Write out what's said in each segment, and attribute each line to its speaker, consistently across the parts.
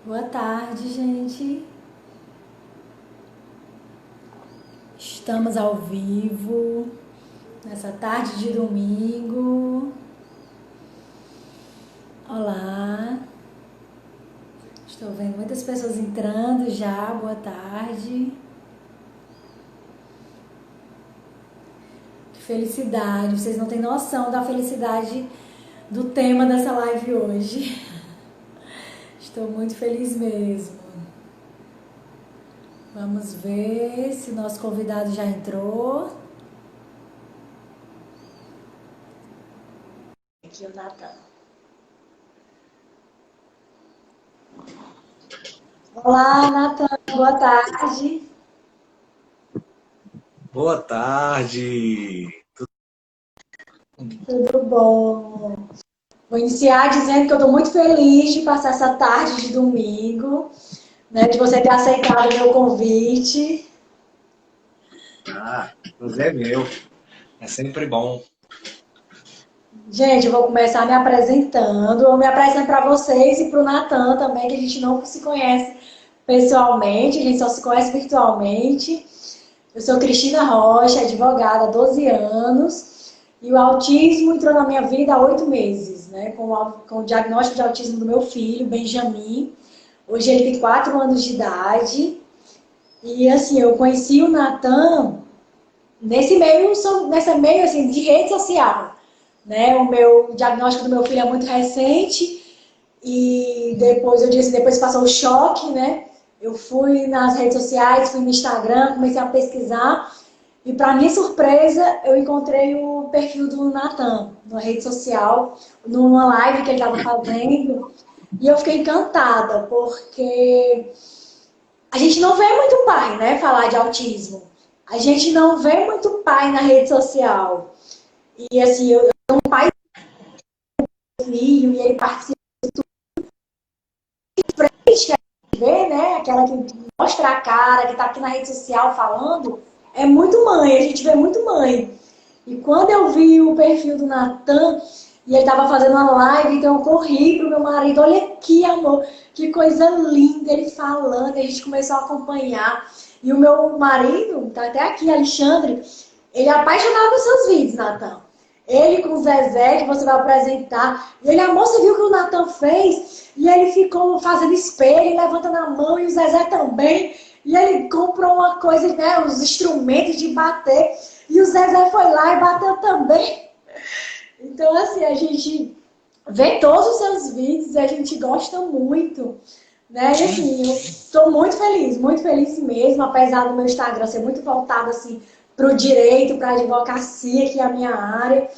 Speaker 1: Boa tarde, gente. Estamos ao vivo nessa tarde de domingo. Olá. Estou vendo muitas pessoas entrando já. Boa tarde. Que felicidade. Vocês não têm noção da felicidade do tema dessa live hoje. Estou muito feliz mesmo. Vamos ver se nosso convidado já entrou. Aqui o Natan. Olá, Natan. Boa tarde.
Speaker 2: Boa tarde.
Speaker 1: Tudo bom? Vou iniciar dizendo que eu estou muito feliz de passar essa tarde de domingo, né, de você ter aceitado o meu convite.
Speaker 2: Prazer é meu. É sempre bom.
Speaker 1: Gente, eu vou começar me apresentando. Eu me apresento para vocês e para o Natan também, que a gente não se conhece pessoalmente, a gente só se conhece virtualmente. Eu sou Cristina Rocha, advogada há 12 anos, e o autismo entrou na minha vida há 8 meses, né, com o diagnóstico de autismo do meu filho, Benjamin. Hoje ele tem 4 anos de idade. E assim, eu conheci o Natan nesse meio assim, de rede social. Né? O meu diagnóstico do meu filho é muito recente e depois eu disse, depois passou o choque, né? Eu fui nas redes sociais, fui no Instagram, comecei a pesquisar e para minha surpresa eu encontrei o perfil do Natan na rede social, numa live que ele estava fazendo e eu fiquei encantada porque a gente não vê muito pai, né, falar de autismo. A gente não vê muito pai na rede social. E assim, eu tenho um pai e filho, e ele participa de frente, que a gente vê, né, aquela que mostra a cara, que tá aqui na rede social falando, é muito mãe, a gente vê muito mãe. E quando eu vi o perfil do Natan, e ele tava fazendo uma live, então eu corri pro meu marido, olha aqui, amor, que coisa linda ele falando, e a gente começou a acompanhar. E o meu marido, tá até aqui, Alexandre, ele é apaixonado pelos seus vídeos, Natan. Ele com o Zezé, que você vai apresentar. E ele, amor, você viu o que o Natan fez? E ele ficou fazendo espelho, levantando a mão, e o Zezé também. E ele comprou uma coisa, né, os instrumentos de bater. E o Zezé foi lá e bateu também. Então, assim, a gente vê todos os seus vídeos e a gente gosta muito. Né? E assim, eu estou muito feliz mesmo, apesar do meu Instagram ser muito voltado assim, para o direito, para a advocacia, que é a minha área.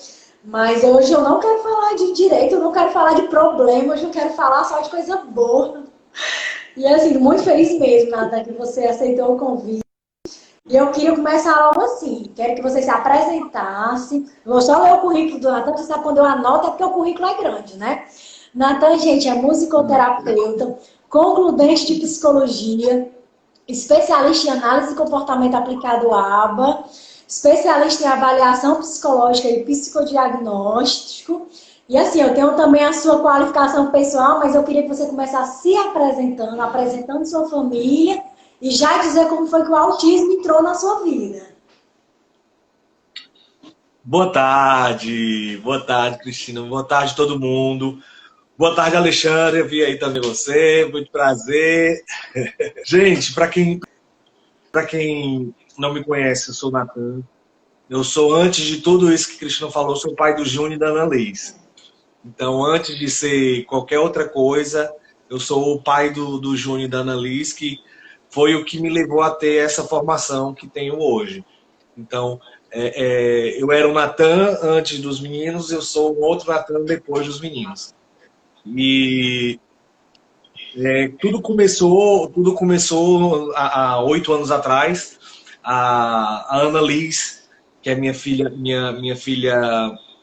Speaker 1: Mas hoje eu não quero falar de direito, eu não quero falar de problema, hoje eu quero falar só de coisa boa. E assim, muito feliz mesmo, Nata, que você aceitou o convite. E eu queria começar logo assim. Quero que você se apresentasse. Vou só ler o currículo do Natan, você sabe quando eu anoto é porque o currículo é grande, né? Natan, gente, é musicoterapeuta, concludente de psicologia, especialista em análise e comportamento aplicado à ABA, especialista em avaliação psicológica e psicodiagnóstico. E assim, eu tenho também a sua qualificação pessoal, mas eu queria que você começasse se apresentando, apresentando sua família e já dizer como foi que o autismo entrou na sua vida.
Speaker 2: Boa tarde, Cristina. Boa tarde, todo mundo. Boa tarde, Alexandre. Eu vi aí também você. Muito prazer. Gente, para quem não me conhece, eu sou o Natan. Eu sou, antes de tudo isso que Cristina falou, sou pai do Júnior e da Ana Liz. Então, antes de ser qualquer outra coisa, eu sou o pai do Júnior e da Ana Liz, que foi o que me levou a ter essa formação que tenho hoje. Então, eu era o Natan antes dos meninos, eu sou um outro Natan depois dos meninos. E tudo começou há 8 anos atrás. A Ana Liz, que é minha filha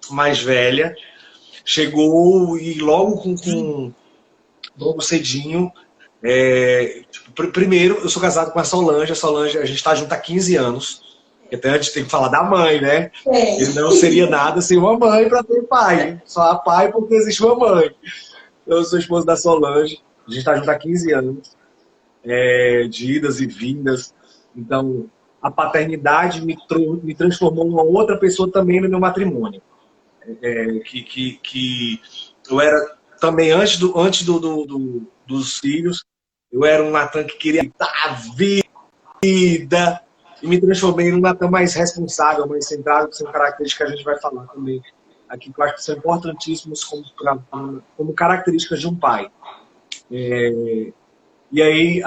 Speaker 2: mais velha, chegou e logo cedinho. Primeiro, eu sou casado com a Solange, a gente está junto há 15 anos. Até antes tem que falar da mãe, né?
Speaker 1: É.
Speaker 2: E não seria nada sem uma mãe para ter pai. Só há pai porque existe uma mãe. Eu sou esposo da Solange. A gente está junto há 15 anos, de idas e vindas. Então, a paternidade me transformou em uma outra pessoa também no meu matrimônio. Que eu era também, dos filhos, eu era um Natan que queria dar vida, e me transformei num Natan mais responsável, mais centrado, que são características que a gente vai falar também aqui, que eu acho que são importantíssimos como características de um pai. E aí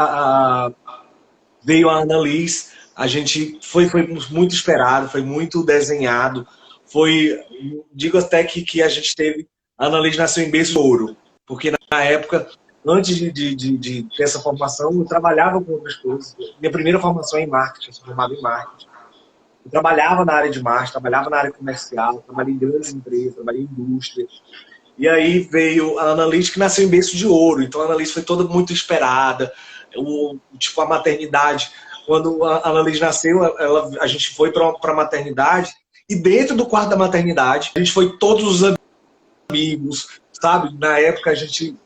Speaker 2: veio a Annalise, a gente foi muito esperado, foi muito desenhado, digo até que a gente teve, a Annalise nasceu em berço de ouro, porque na época, antes de ter essa formação, eu trabalhava com outras coisas. Minha primeira formação é em marketing, eu sou formado em marketing. Eu trabalhava na área de marketing, trabalhava na área comercial, trabalhei em grandes empresas, trabalhei em indústria. E aí veio a Annalise, que nasceu em berço de ouro. Então a Annalise foi toda muito esperada. A maternidade. Quando a Annalise nasceu, a gente foi para a maternidade. E dentro do quarto da maternidade, a gente foi todos os amigos, sabe? Na época a gente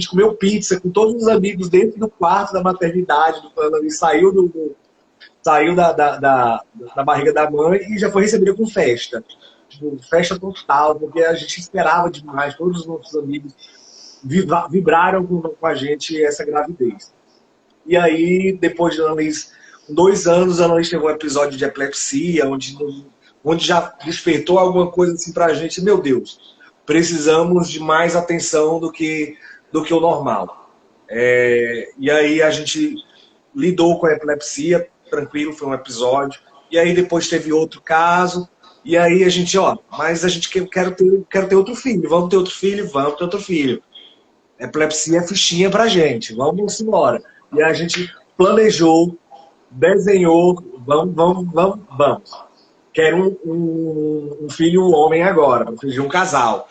Speaker 2: comeu pizza com todos os amigos dentro do quarto da maternidade. A Annalise saiu da barriga da mãe e já foi recebida com festa. Festa total, porque a gente esperava demais, todos os nossos amigos vibraram com a gente essa gravidez. E aí, depois de Annalise, com 2 anos, a Annalise teve um episódio de epilepsia, onde já despertou alguma coisa assim pra gente, meu Deus, precisamos de mais atenção do que o normal. E aí a gente lidou com a epilepsia, tranquilo, foi um episódio. E aí depois teve outro caso. E aí a gente, mas a gente quer ter outro filho. Vamos ter outro filho? Vamos ter outro filho. Epilepsia é fichinha pra gente. Vamos embora. E a gente planejou, desenhou, vamos. Quero um filho, um homem agora, um filho de um casal.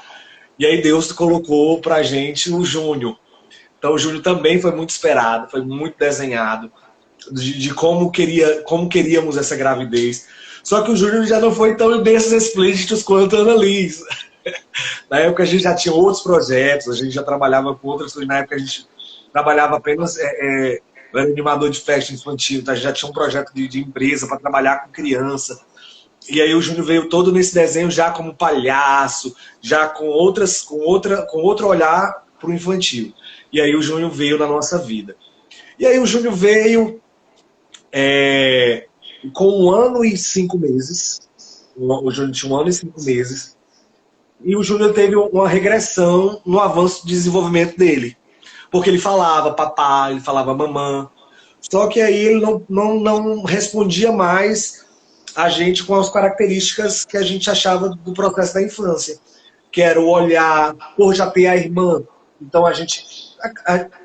Speaker 2: E aí Deus colocou pra gente o Júnior. Então o Júnior também foi muito esperado, foi muito desenhado, de como queríamos essa gravidez. Só que o Júnior já não foi tão desses explícitos quanto a Annalise. Na época a gente já tinha outros projetos, a gente já trabalhava com outras coisas. Na época a gente trabalhava apenas, eu era animador de festa infantil, então a gente já tinha um projeto de empresa para trabalhar com criança. E aí o Júnior veio todo nesse desenho já como palhaço, já com outro olhar para o infantil. E aí o Júnior veio na nossa vida. E aí o Júnior veio com 1 ano e 5 meses. O Júnior tinha 1 ano e 5 meses. E o Júnior teve uma regressão no avanço de desenvolvimento dele. Porque ele falava papai, ele falava mamã. Só que aí ele não respondia mais a gente com as características que a gente achava do processo da infância. Que era o olhar, por já ter a irmã. Então a gente...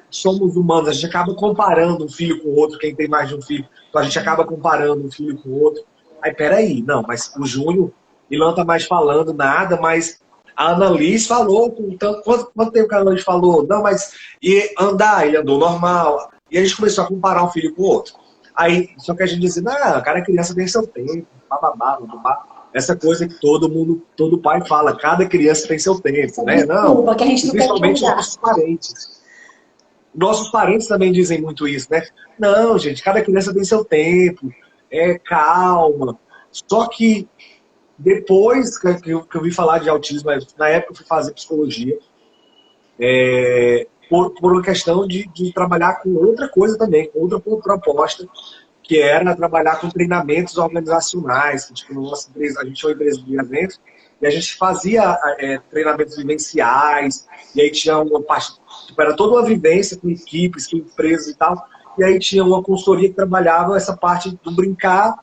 Speaker 2: somos humanos, a gente acaba comparando um filho com o outro, quem tem mais de um filho. Então a gente acaba comparando um filho com o outro. Aí, peraí, não, mas o Júnior, ele não tá mais falando nada, mas a Annalise falou, então, quanto tempo que a Annalise falou? Não, mas e andar, ele andou normal. E a gente começou a comparar um filho com o outro. Aí, só que a gente dizia, não, cara, a criança tem seu tempo, bababá, babá. Essa coisa que todo pai fala, cada criança tem seu tempo, né? Não,
Speaker 1: que a gente não
Speaker 2: principalmente nossos parentes. Nossos parentes também dizem muito isso, né? Não, gente, cada criança tem seu tempo, calma. Só que depois que eu vi falar de autismo, na época eu fui fazer psicologia, por uma questão de trabalhar com outra coisa também, com outra proposta, que era trabalhar com treinamentos organizacionais, que, tipo, na nossa empresa, a gente tinha uma empresa de eventos, e a gente fazia treinamentos vivenciais, e aí tinha uma parte, tipo, era toda uma vivência com equipes, com empresas e tal, e aí tinha uma consultoria que trabalhava essa parte do brincar,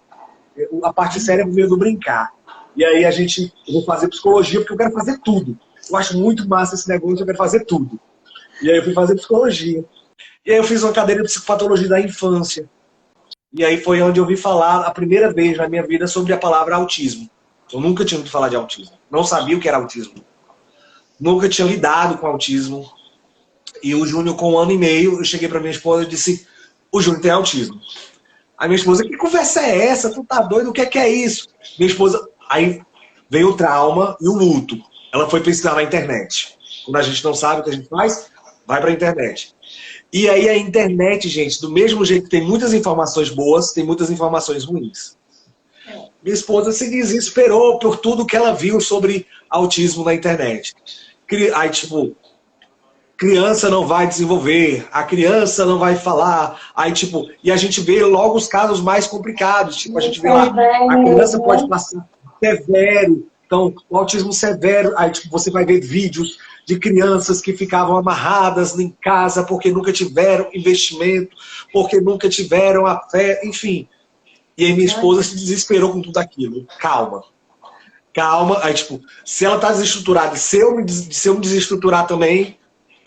Speaker 2: a parte séria veio do brincar. E aí eu vou fazer psicologia porque eu quero fazer tudo. Eu acho muito massa esse negócio, eu quero fazer tudo. E aí eu fui fazer psicologia. E aí eu fiz uma cadeira de psicopatologia da infância. E aí foi onde eu ouvi falar a primeira vez na minha vida sobre a palavra autismo. Eu nunca tinha ouvido falar de autismo. Não sabia o que era autismo. Nunca tinha lidado com autismo. E o Júnior, com 1 ano e meio, eu cheguei para minha esposa e disse, o Júnior tem autismo. Aí minha esposa, que conversa é essa? Tu tá doido? O que é isso? Minha esposa, aí veio o trauma e o luto. Ela foi pesquisar na internet. Quando a gente não sabe o que a gente faz, vai para a internet. E aí a internet, gente, do mesmo jeito que tem muitas informações boas, tem muitas informações ruins. Minha esposa se desesperou por tudo que ela viu sobre autismo na internet. Aí, tipo, criança não vai desenvolver, a criança não vai falar, aí tipo, e a gente vê logo os casos mais complicados, tipo, a gente vê lá, a criança pode passar severo, então, o autismo severo, aí tipo, você vai ver vídeos de crianças que ficavam amarradas em casa porque nunca tiveram investimento, porque nunca tiveram a fé, enfim. E aí minha esposa se desesperou com tudo aquilo. Calma. Calma. Aí, tipo, se ela tá desestruturada, se eu me desestruturar também,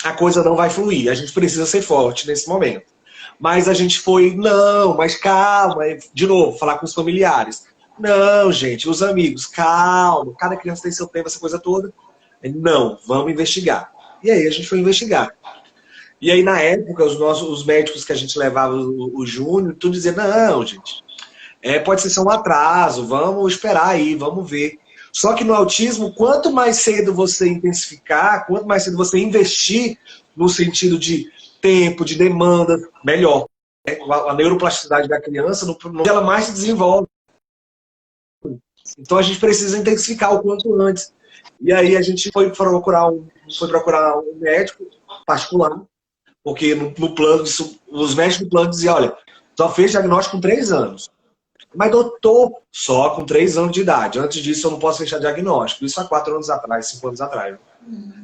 Speaker 2: a coisa não vai fluir. A gente precisa ser forte nesse momento. Mas a gente foi, não, mas calma. De novo, falar com os familiares. Não, gente, os amigos, calma. Cada criança tem seu tempo, essa coisa toda. Não, vamos investigar. E aí a gente foi investigar. E aí, na época, os médicos que a gente levava, o Júnior, tudo dizia, não, gente, pode ser só um atraso, vamos esperar aí, vamos ver. Só que no autismo, quanto mais cedo você intensificar, quanto mais cedo você investir no sentido de tempo, de demanda, melhor. A neuroplasticidade da criança, ela mais se desenvolve. Então a gente precisa intensificar o quanto antes. E aí a gente foi procurar um médico particular, porque no plano, os médicos do plano diziam, olha, só fez diagnóstico com 3 anos. Mas doutor, só com 3 anos de idade. Antes disso eu não posso fechar diagnóstico. Isso há 4 anos atrás, 5 anos atrás.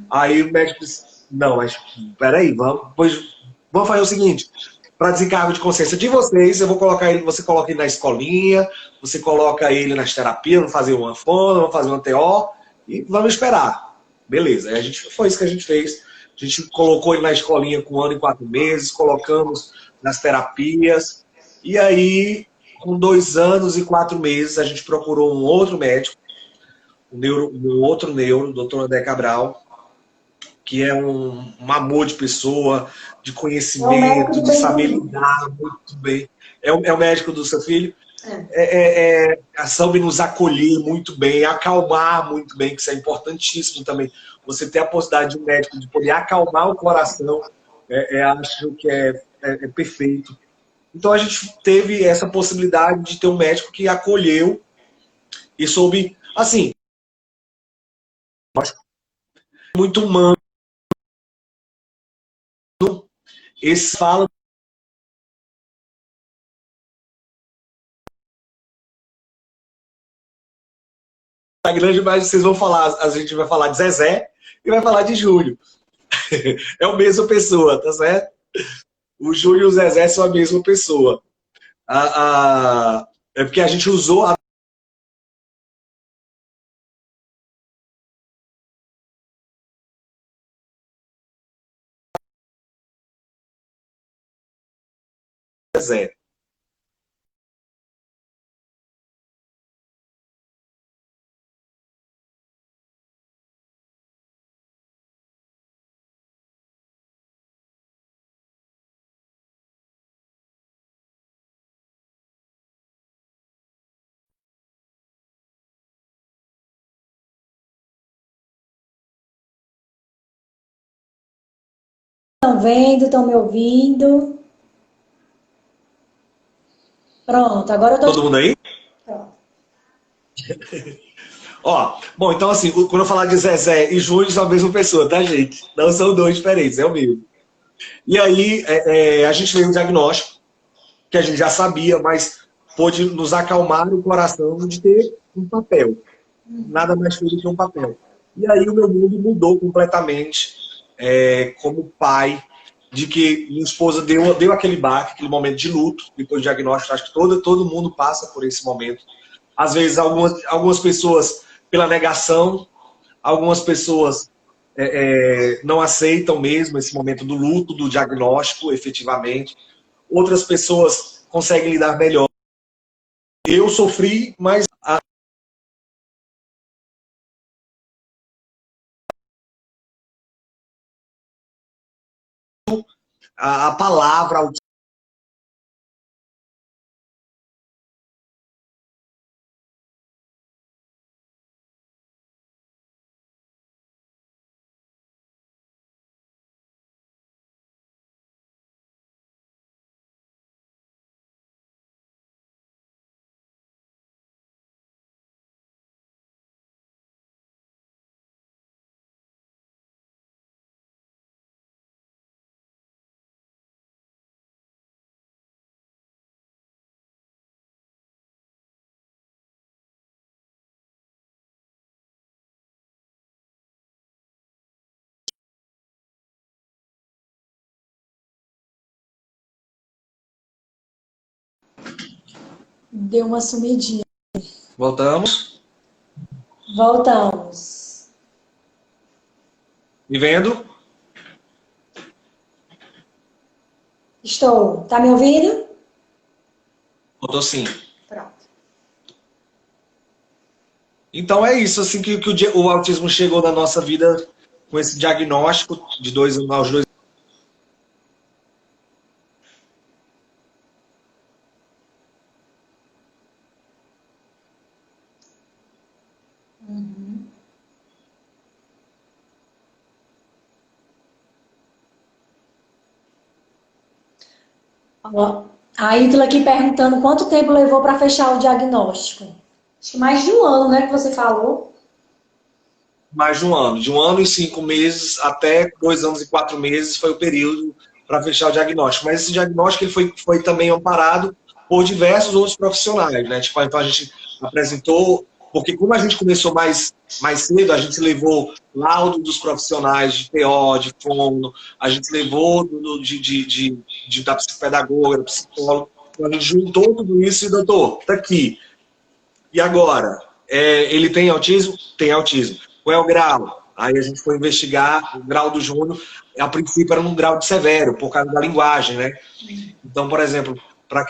Speaker 2: Aí o médico disse, não, mas peraí, vamos fazer o seguinte, para desencargo de consciência de vocês, eu vou colocar ele, você coloca ele na escolinha, você coloca ele nas terapias, vamos fazer uma fono, vamos fazer uma TO, e vamos esperar. Beleza, aí foi isso que a gente fez. A gente colocou ele na escolinha com 1 ano e 4 meses, colocamos nas terapias, e aí, com 2 anos e 4 meses, a gente procurou um outro médico, um outro neuro, o doutor André Cabral, que é um amor de pessoa, de
Speaker 1: É o médico
Speaker 2: conhecimento,
Speaker 1: do
Speaker 2: de saber
Speaker 1: Benjamin.
Speaker 2: lidar muito bem. É o médico do seu filho?
Speaker 1: É.
Speaker 2: Soube nos acolher muito bem, acalmar muito bem, que isso é importantíssimo também. Você ter a possibilidade de um médico de poder acalmar o coração, acho que é perfeito. Então a gente teve essa possibilidade de ter um médico que acolheu e soube, assim, muito humano. Esse fala da grande, mas vocês vão falar, a gente vai falar de Zezé e vai falar de Júlio. É a mesma pessoa, tá certo? O Júlio e o Zezé são a mesma pessoa. É porque a gente usou a Zezé.
Speaker 1: Estão vendo, estão me ouvindo. Pronto, agora eu tô
Speaker 2: Todo mundo aí?
Speaker 1: Pronto.
Speaker 2: Ó, bom, então assim, quando eu falar de Zezé e Júlio são a mesma pessoa, tá, gente? Não são dois diferentes, é o mesmo. E aí, a gente fez um diagnóstico, que a gente já sabia, mas pôde nos acalmar o coração de ter um papel. Nada mais foi do que um papel. E aí o meu mundo mudou completamente como pai, de que minha esposa deu aquele baque, aquele momento de luto, depois do diagnóstico. Acho que todo mundo passa por esse momento. Às vezes, algumas pessoas pela negação, algumas pessoas não aceitam mesmo esse momento do luto, do diagnóstico, efetivamente. Outras pessoas conseguem lidar melhor. Eu sofri, mas a palavra,
Speaker 1: Deu uma sumidinha.
Speaker 2: Voltamos.
Speaker 1: Voltamos.
Speaker 2: Me vendo?
Speaker 1: Estou. Tá me ouvindo?
Speaker 2: Estou sim.
Speaker 1: Pronto.
Speaker 2: Então é isso, assim que o autismo chegou na nossa vida com esse diagnóstico de 2 aos 2.
Speaker 1: Ó, a Ítala aqui perguntando quanto tempo levou para fechar o diagnóstico. Acho que mais de um ano, né, que você falou.
Speaker 2: Mais de 1 ano e 5 meses até 2 anos e 4 meses foi o período para fechar o diagnóstico. Mas esse diagnóstico ele foi também amparado por diversos outros profissionais, né? Tipo, então a gente apresentou, porque como a gente começou mais cedo, a gente levou laudo dos profissionais de TO, de fono, a gente levou da psicopedagoga, do psicólogo, então a gente juntou tudo isso e, doutor, tá aqui. E agora? Ele tem autismo? Tem autismo. Qual é o grau? Aí a gente foi investigar o grau do Júnior. A princípio era num grau de severo, por causa da linguagem, né? Então, por exemplo, para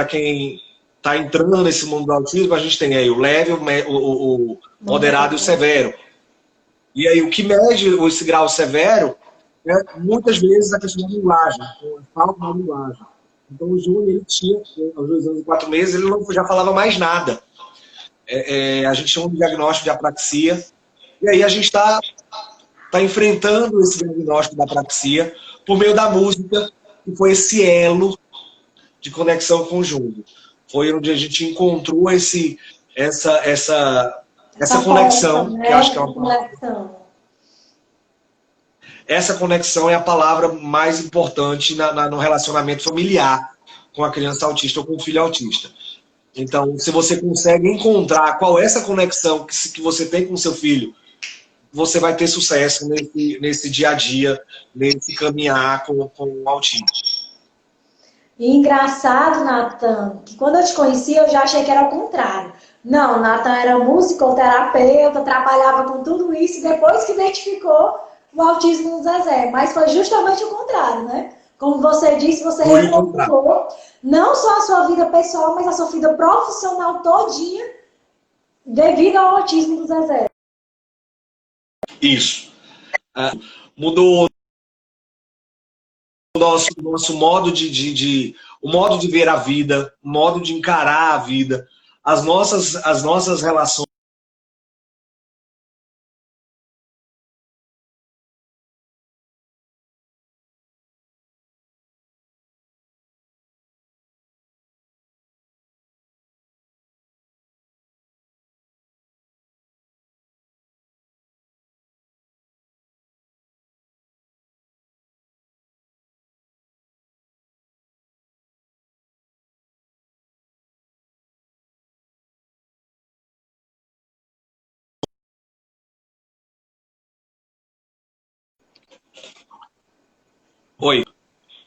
Speaker 2: quem está entrando nesse mundo do autismo, a gente tem aí o leve, o moderado e o severo. E aí o que mede esse grau severo é muitas vezes a questão da linguagem, a falta da linguagem. Então o Júnior, ele tinha, aos 2 anos e 4 meses, ele não já falava mais nada. A gente chama de diagnóstico de apraxia, e aí a gente está enfrentando esse diagnóstico da apraxia por meio da música, que foi esse elo de conexão com o Júnior. Foi onde a gente encontrou essa conexão,
Speaker 1: Né?
Speaker 2: que eu acho que é uma palavra. Essa conexão é a palavra mais importante no relacionamento familiar com a criança autista ou com o filho autista. Então, se você consegue encontrar qual é essa conexão que você tem com o seu filho, você vai ter sucesso nesse dia a dia, nesse caminhar com o autismo.
Speaker 1: E engraçado, Natan, que quando eu te conheci, eu já achei que era o contrário. Não, Natan era musicoterapeuta, trabalhava com tudo isso, e depois que identificou o autismo no Zezé. Mas foi justamente o contrário, né? Como você disse, você reformulou não só a sua vida pessoal, mas a sua vida profissional todinha devido ao autismo do Zezé.
Speaker 2: Isso. Mudou o nosso modo o modo de ver a vida, o modo de encarar a vida, as nossas relações. Oi.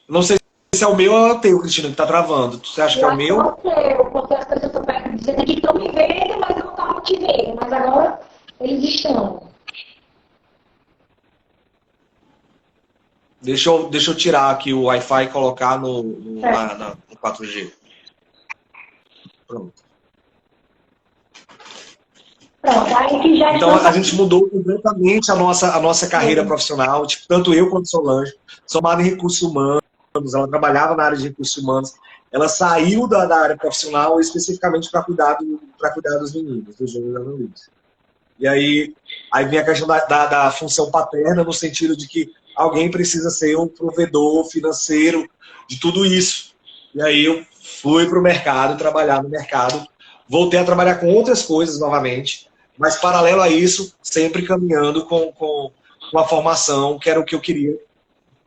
Speaker 2: Não sei se é o meu ou é o teu, Cristina, que tá travando. Você acha que é o meu?
Speaker 1: Eu acho que é o teu, porque as pessoas estão dizendo que estão me vendo, mas eu não estava te vendo. Mas agora eles estão.
Speaker 2: Deixa eu tirar aqui o Wi-Fi e colocar no 4G. Pronto. Então a gente mudou completamente a nossa carreira profissional, tipo, tanto eu quanto Solange, formada em recursos humanos, ela trabalhava na área de recursos humanos, ela saiu da área profissional especificamente para cuidar dos meninos, dos jovens analistas. E aí vem a questão da função paterna, no sentido de que alguém precisa ser um provedor financeiro de tudo isso. E aí eu fui para o mercado, trabalhar no mercado, voltei a trabalhar com outras coisas novamente, mas paralelo a isso, sempre caminhando com a formação, que era o que eu queria,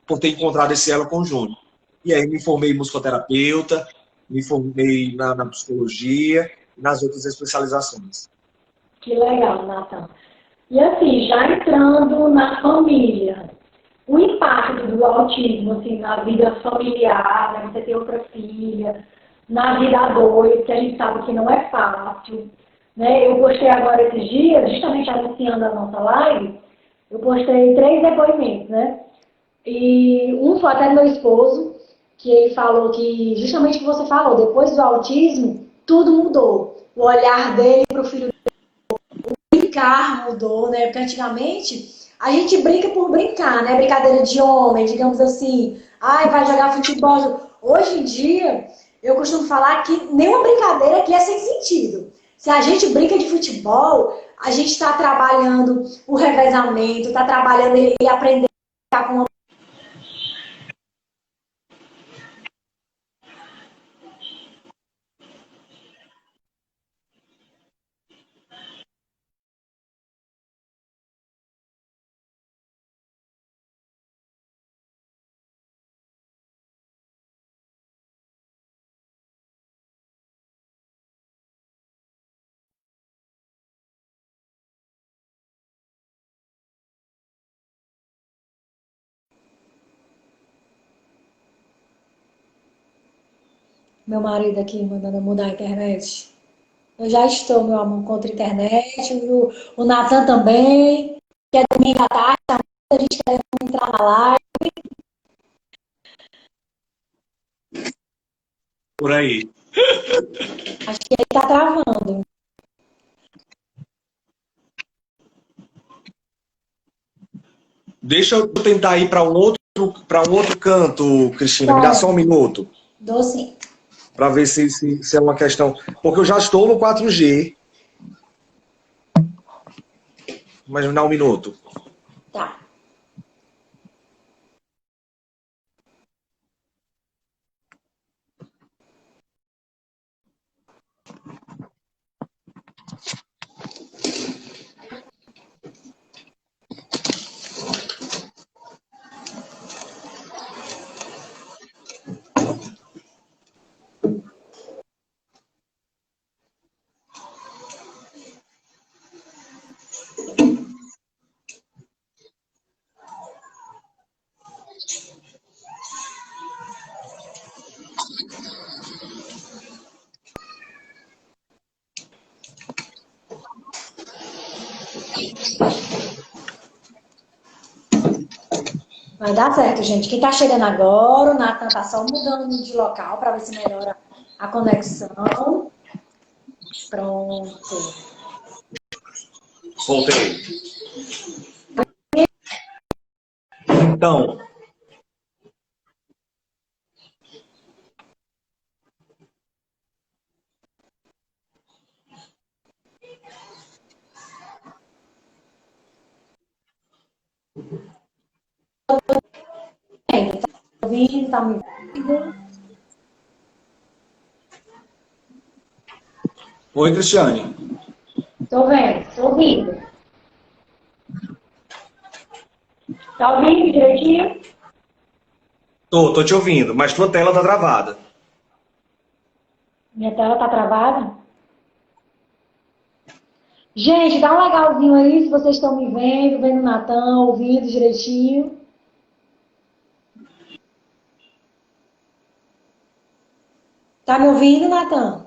Speaker 2: por ter encontrado esse elo com o Júnior. E aí me formei em musicoterapeuta, me formei na psicologia e nas outras especializações.
Speaker 1: Que legal, Natan. E assim, já entrando na família, o impacto do autismo assim, na vida familiar, né? Você tem outra filha, na vida a dois, que a gente sabe que não é fácil. Né? Eu postei agora esses dias, justamente anunciando a nossa live, eu postei 3 depoimentos, né? E um foi até do meu esposo, que ele falou que, justamente o que você falou, depois do autismo, tudo mudou. O olhar dele para o filho brincar mudou, né? Porque antigamente a gente brinca por brincar, né? Brincadeira de homem, digamos assim. Ai, vai jogar futebol. Hoje em dia, eu costumo falar que nenhuma brincadeira aqui é sem sentido. Se a gente brinca de futebol, a gente está trabalhando o revezamento, está trabalhando ele aprender a ficar com uma. Meu marido aqui mandando mudar a internet. Eu já estou, meu amor, contra a internet. O Natan também. Que é domingo à tarde, tá muita gente querendo entrar na live.
Speaker 2: Por aí.
Speaker 1: Acho que ele tá travando.
Speaker 2: Deixa eu tentar ir para um outro canto, Cristina. Me dá
Speaker 1: Tá,
Speaker 2: só um minuto
Speaker 1: dou sim.
Speaker 2: para ver se é uma questão. Porque eu já estou no 4G, mas me dá um minuto.
Speaker 1: Tá. Vai dar certo, gente. Quem tá chegando agora, o Natan tá só mudando de local para ver se melhora a conexão. Pronto.
Speaker 2: Voltei. Então,
Speaker 1: Bem, tá me ouvindo, tá me ouvindo?
Speaker 2: oi, Cristiane.
Speaker 1: Tô vendo, tô ouvindo. Tá ouvindo direitinho?
Speaker 2: Tô te ouvindo, mas tua tela tá travada.
Speaker 1: Minha tela tá travada? Gente, dá um legalzinho aí se vocês estão me vendo o Natan, ouvindo direitinho. Tá me ouvindo, Natan?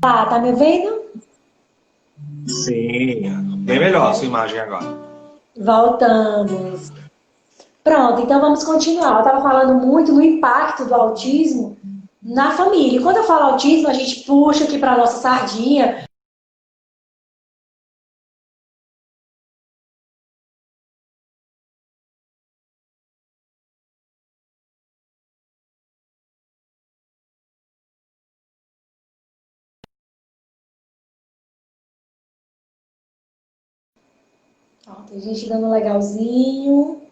Speaker 1: Tá me ouvindo?
Speaker 2: Sim, bem melhor a sua imagem agora.
Speaker 1: Voltamos. Pronto, então vamos continuar. Eu estava falando muito no impacto do autismo na família. E quando eu falo autismo, a gente puxa aqui para nossa sardinha. Ó, tem gente dando um legalzinho.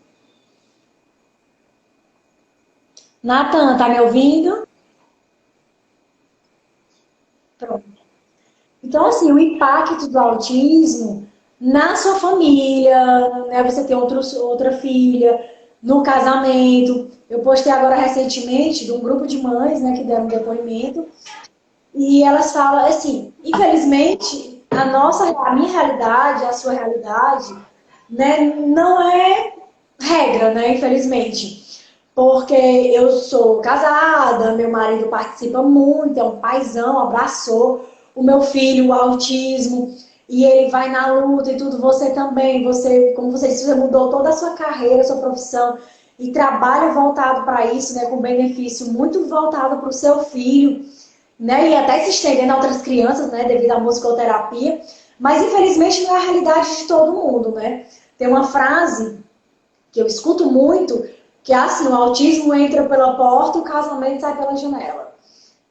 Speaker 1: Natan, tá me ouvindo? Pronto. Então, assim, o impacto do autismo na sua família, né? Você tem outra filha, no casamento. Eu postei agora recentemente de um grupo de mães, né, que deram um depoimento, e elas falam assim, infelizmente, a minha realidade, a sua realidade, né, não é regra, né, infelizmente. Porque eu sou casada, meu marido participa muito, é um paizão, abraçou o meu filho, o autismo, e ele vai na luta e tudo, você também, você, como você disse, você mudou toda a sua carreira, sua profissão, e trabalho voltado para isso, né, com benefício muito voltado para o seu filho, né, e até se estendendo a outras crianças, né, devido à musicoterapia, mas infelizmente não é a realidade de todo mundo, né. Tem uma frase que eu escuto muito, que é assim, o autismo entra pela porta e o casamento sai pela janela.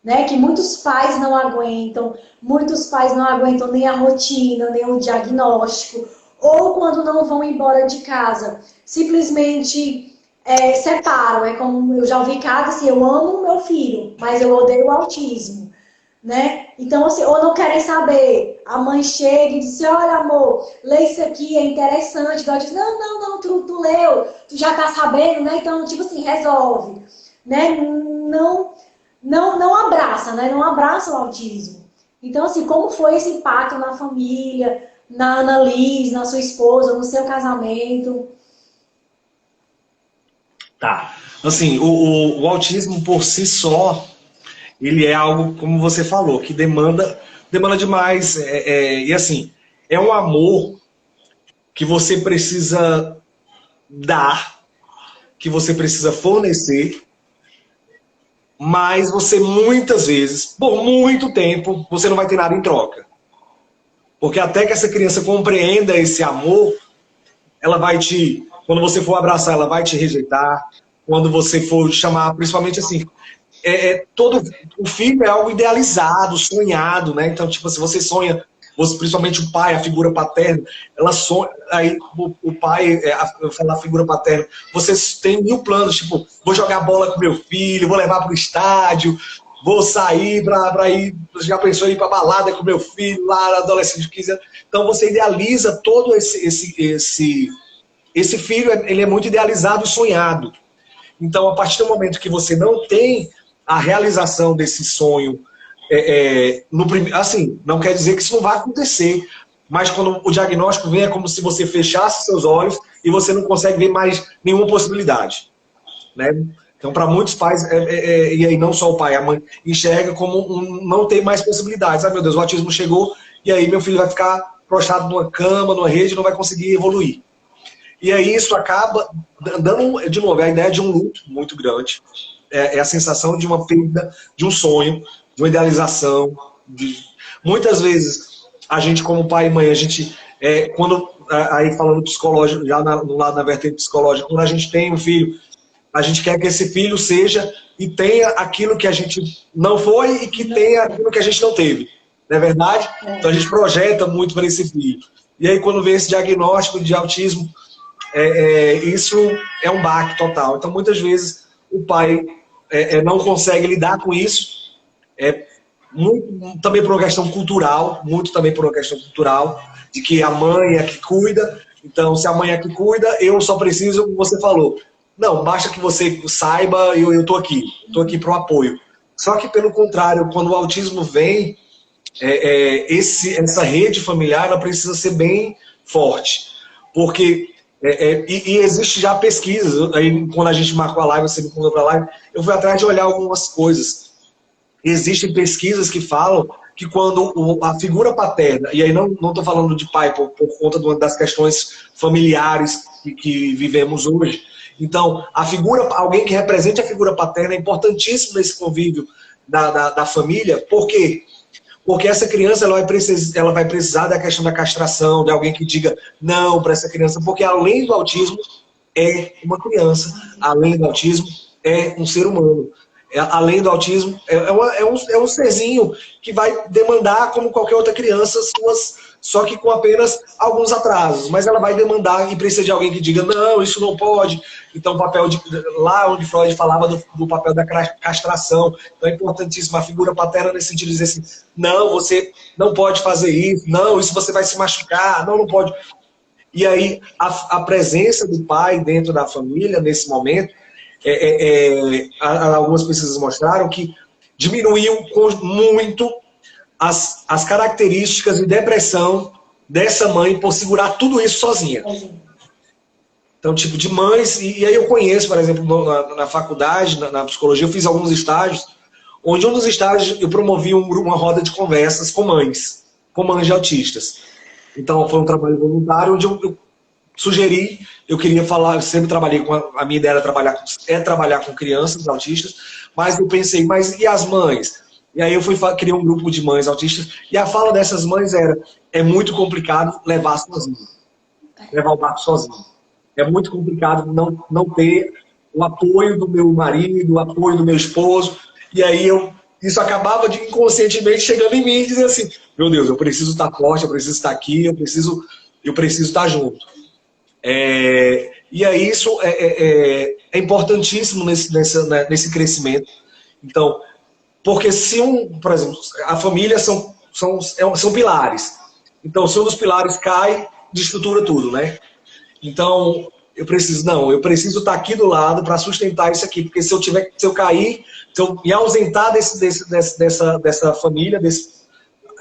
Speaker 1: Né? Que muitos pais não aguentam, muitos pais não aguentam nem a rotina, nem o diagnóstico, ou quando não vão embora de casa, simplesmente separam. É como eu já ouvi casos assim, eu amo meu filho, mas eu odeio o autismo. Né? Então, assim, ou não querem saber. A mãe chega e diz, olha, amor, lê isso aqui, é interessante. Ela diz, não, tu leu, tu já tá sabendo, né? Então, tipo assim, resolve. Né? Não abraça, né? Não abraça o autismo. Então, assim, como foi esse impacto na família, na Ana Liz, na sua esposa, no seu casamento?
Speaker 2: Tá. Assim, o autismo por si só, ele é algo, como você falou, que demanda demais. E assim, é um amor que você precisa dar, que você precisa fornecer, mas você muitas vezes, por muito tempo, você não vai ter nada em troca. Porque até que essa criança compreenda esse amor, ela vai quando você for abraçar, ela vai te rejeitar. Quando você for chamar, principalmente assim, todo o filho é algo idealizado, sonhado, né? Então, tipo, se você sonha, principalmente o pai, a figura paterna, ela sonha, aí o pai, eu falo a figura paterna, você tem mil planos, tipo, vou jogar bola com meu filho, vou levar para o estádio, vou sair para ir, já pensou em ir para balada com meu filho lá, adolescente de 15 anos. Então você idealiza todo esse filho, ele é muito idealizado e sonhado. Então, a partir do momento que você não tem a realização desse sonho, assim, não quer dizer que isso não vai acontecer, mas quando o diagnóstico vem, é como se você fechasse seus olhos e você não consegue ver mais nenhuma possibilidade. Né? Então, para muitos pais, e aí não só o pai, a mãe, enxerga como não tem mais possibilidades. Ah, meu Deus, o autismo chegou e aí meu filho vai ficar prostrado numa cama, numa rede, não vai conseguir evoluir. E aí isso acaba dando, de novo, a ideia de um luto muito grande. É a sensação de uma perda, de um sonho, de uma idealização. Muitas vezes, a gente como pai e mãe, a gente, aí falando psicológico, já no lado da vertente psicológica, quando a gente tem um filho, a gente quer que esse filho seja e tenha aquilo que a gente não foi e que tenha aquilo que a gente não teve. Não é verdade? Então a gente projeta muito para esse filho. E aí quando vem esse diagnóstico de autismo, isso é um baque total. Então, muitas vezes, o pai não consegue lidar com isso, muito também por uma questão cultural, de que a mãe é que cuida. Então, se a mãe é que cuida, eu só preciso, como você falou, não, basta que você saiba, eu estou aqui para o apoio. Só que, pelo contrário, quando o autismo vem, essa rede familiar ela precisa ser bem forte, porque e existe já pesquisas, aí quando a gente marcou a live, você me convidou para a live, eu fui atrás de olhar algumas coisas. Existem pesquisas que falam que quando a figura paterna, e aí não estou falando de pai por conta das questões familiares que vivemos hoje, então alguém que represente a figura paterna é importantíssimo nesse convívio da família. Por quê? Porque essa criança ela vai precisar da questão da castração, de alguém que diga não para essa criança, porque além do autismo é uma criança, além do autismo é um ser humano, além do autismo é um serzinho que vai demandar, como qualquer outra criança, só que com apenas alguns atrasos. Mas ela vai demandar e precisa de alguém que diga, não, isso não pode. Então, o papel lá onde Freud falava do papel da castração. Então, é importantíssimo a figura paterna nesse sentido de dizer assim, não, você não pode fazer isso, não, isso você vai se machucar, não, não pode. E aí, a presença do pai dentro da família, nesse momento, algumas pesquisas mostraram que diminuiu muito as características de depressão dessa mãe por segurar tudo isso sozinha. Então, tipo, de mães, e aí eu conheço, por exemplo, na faculdade, na psicologia, eu fiz alguns estágios, onde um dos estágios eu promovi uma roda de conversas com mães de autistas. Então, foi um trabalho voluntário, onde eu sugeri, eu queria falar, eu sempre trabalhei com, a minha ideia era trabalhar com crianças autistas, mas eu pensei, mas e as mães? E aí eu criei um grupo de mães autistas, e a fala dessas mães era, é muito complicado levar o barco sozinho. É muito complicado não ter o apoio do meu marido, o apoio do meu esposo, e aí isso acabava de inconscientemente chegando em mim e dizer assim, meu Deus, eu preciso estar forte, eu preciso estar aqui, eu preciso estar junto. E aí isso é importantíssimo nesse crescimento. Então, porque se por exemplo, a família são pilares. Então, se um dos pilares cai, desestrutura tudo, né? Então, eu preciso estar aqui do lado para sustentar isso aqui, porque se eu cair, se eu me ausentar dessa família,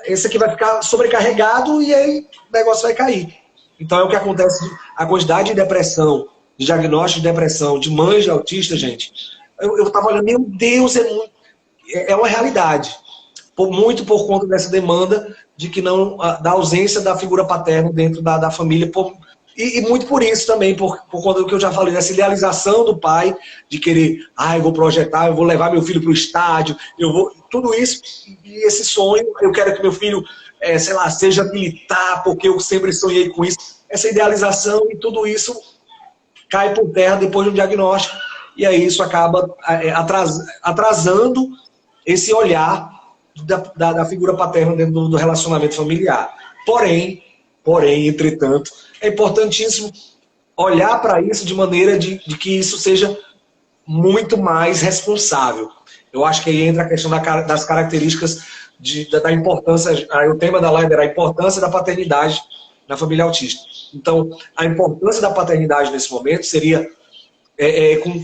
Speaker 2: esse aqui vai ficar sobrecarregado e aí o negócio vai cair. Então é o que acontece, a quantidade de depressão, de diagnóstico de depressão, de mães de autistas, gente. Eu estava olhando, meu Deus, é uma realidade. Muito por conta dessa demanda da ausência da figura paterna dentro da família. E muito por isso também, por conta do que eu já falei, dessa idealização do pai, de querer, eu vou projetar, eu vou levar meu filho para o estádio, tudo isso, e esse sonho, eu quero que meu filho, seja militar, porque eu sempre sonhei com isso. Essa idealização e tudo isso cai por terra depois do diagnóstico, e aí isso acaba atrasando esse olhar da figura paterna dentro do relacionamento familiar. Porém, entretanto, é importantíssimo olhar para isso de maneira de que isso seja muito mais responsável. Eu acho que aí entra a questão das características da importância, o tema da live era a importância da paternidade na família autista. Então, a importância da paternidade nesse momento seria com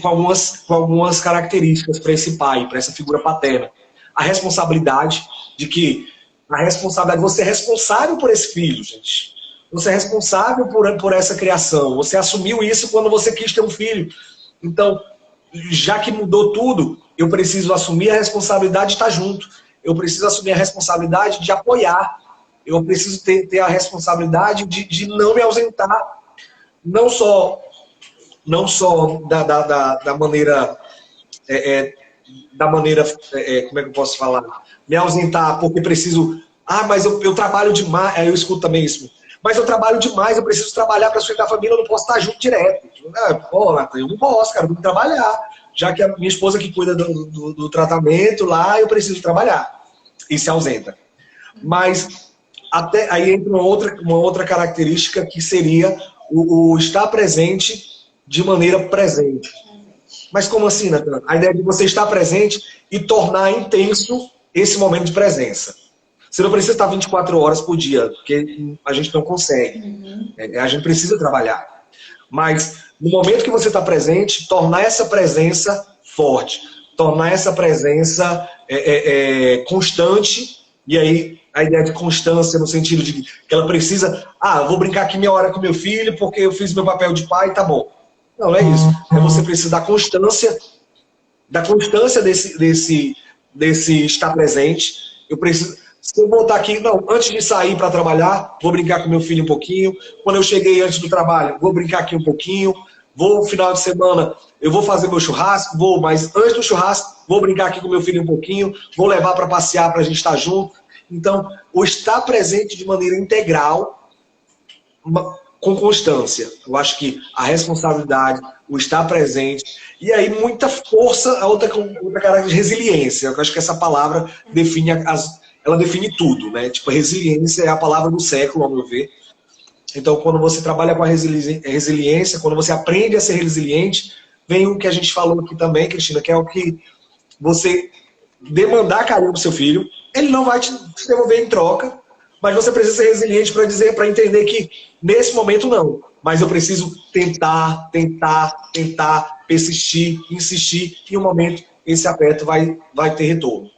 Speaker 2: algumas características para esse pai, para essa figura paterna. A responsabilidade você é responsável por esse filho, gente. Você é responsável por essa criação. Você assumiu isso quando você quis ter um filho. Então, já que mudou tudo, eu preciso assumir a responsabilidade de estar junto. Eu preciso assumir a responsabilidade de apoiar. Eu preciso ter a responsabilidade de não me ausentar. Não só da maneira... como é que eu posso falar? Me ausentar porque preciso... mas eu trabalho demais. Aí eu escuto também isso. Mas eu trabalho demais, eu preciso trabalhar para sustentar a família, eu não posso estar junto direto. Eu não posso, cara, eu tenho que trabalhar. Já que a minha esposa que cuida do tratamento lá, eu preciso trabalhar. E se ausenta. Mas até aí entra uma outra característica que seria o estar presente de maneira presente. Mas como assim, Natan? A ideia de você estar presente e tornar intenso esse momento de presença. Você não precisa estar 24 horas por dia, porque a gente não consegue. A gente precisa trabalhar. Mas no momento que você está presente, tornar essa presença forte. Tornar essa presença constante. E aí a ideia de constância no sentido de que ela precisa... vou brincar aqui meia hora com meu filho porque eu fiz meu papel de pai, tá bom. Não é isso. Você precisa da constância desse estar presente. Eu preciso... Se eu voltar aqui, antes de sair para trabalhar, vou brincar com meu filho um pouquinho. Quando eu cheguei antes do trabalho, vou brincar aqui um pouquinho. Vou, no final de semana, eu vou fazer meu churrasco, mas antes do churrasco, vou brincar aqui com meu filho um pouquinho. Vou levar para passear para a gente estar junto. Então, o estar presente de maneira integral, com constância. Eu acho que a responsabilidade, o estar presente, e aí muita força, a outra característica de resiliência. Eu acho que essa palavra define ela define tudo, né? Tipo, a resiliência é a palavra do século, ao meu ver. Então, quando você trabalha com a resiliência, quando você aprende a ser resiliente, vem o que a gente falou aqui também, Cristina, que é o que você demandar carinho do seu filho, ele não vai te devolver em troca, mas você precisa ser resiliente para dizer, para entender que nesse momento não. Mas eu preciso tentar, persistir, insistir, e em um momento esse afeto vai ter retorno.